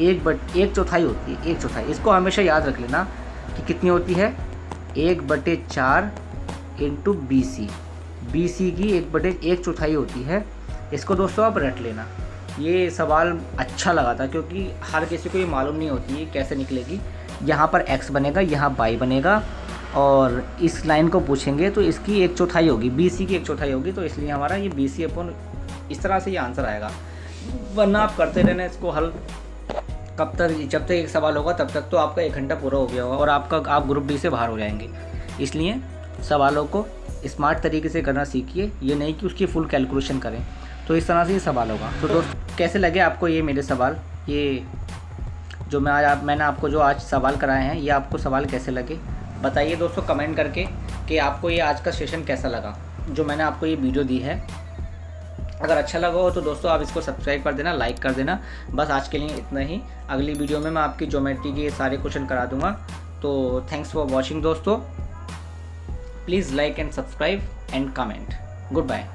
एक चौथाई होती है, एक चौथाई। इसको हमेशा याद रख लेना कि कितनी होती है, 1/4 into B C, B C की 1/1/4 होती है। इसको दोस्तों आप रट लेना। ये सवाल अच्छा लगा था क्योंकि हर किसी को ये मालूम नहीं होती है कैसे निकलेगी। यहाँ पर x बनेगा, यहाँ बाई बनेगा, और इस लाइन को पूछेंगे तो इसकी 1/4 होगी, बी सी की 1/4 होगी। तो इसलिए हमारा ये बी सी अपॉन, इस तरह से ये आंसर आएगा। वरना आप करते रहना इसको हल, कब तक, जब तक एक सवाल होगा तब तक तो आपका 1 घंटा पूरा हो गया होगा और आप ग्रुप डी से बाहर हो जाएंगे। इसलिए सवालों को स्मार्ट तरीके से करना सीखिए, ये नहीं कि उसकी फुल कैलकुलेशन करें। तो इस तरह से ये सवाल होगा। तो दोस्त कैसे लगे आपको ये मेरे सवाल, ये जो मैंने आपको जो आज सवाल कराए हैं, ये आपको सवाल कैसे लगे बताइए दोस्तों कमेंट करके कि आपको ये आज का सेशन कैसा लगा, जो मैंने आपको ये वीडियो दी है। अगर अच्छा लगा हो तो दोस्तों आप इसको सब्सक्राइब कर देना, लाइक कर देना। बस आज के लिए इतना ही। अगली वीडियो में मैं आपकी ज्योमेट्री के सारे क्वेश्चन करा दूंगा। तो थैंक्स फॉर वॉचिंग दोस्तों। Please like and subscribe and comment. Good bye.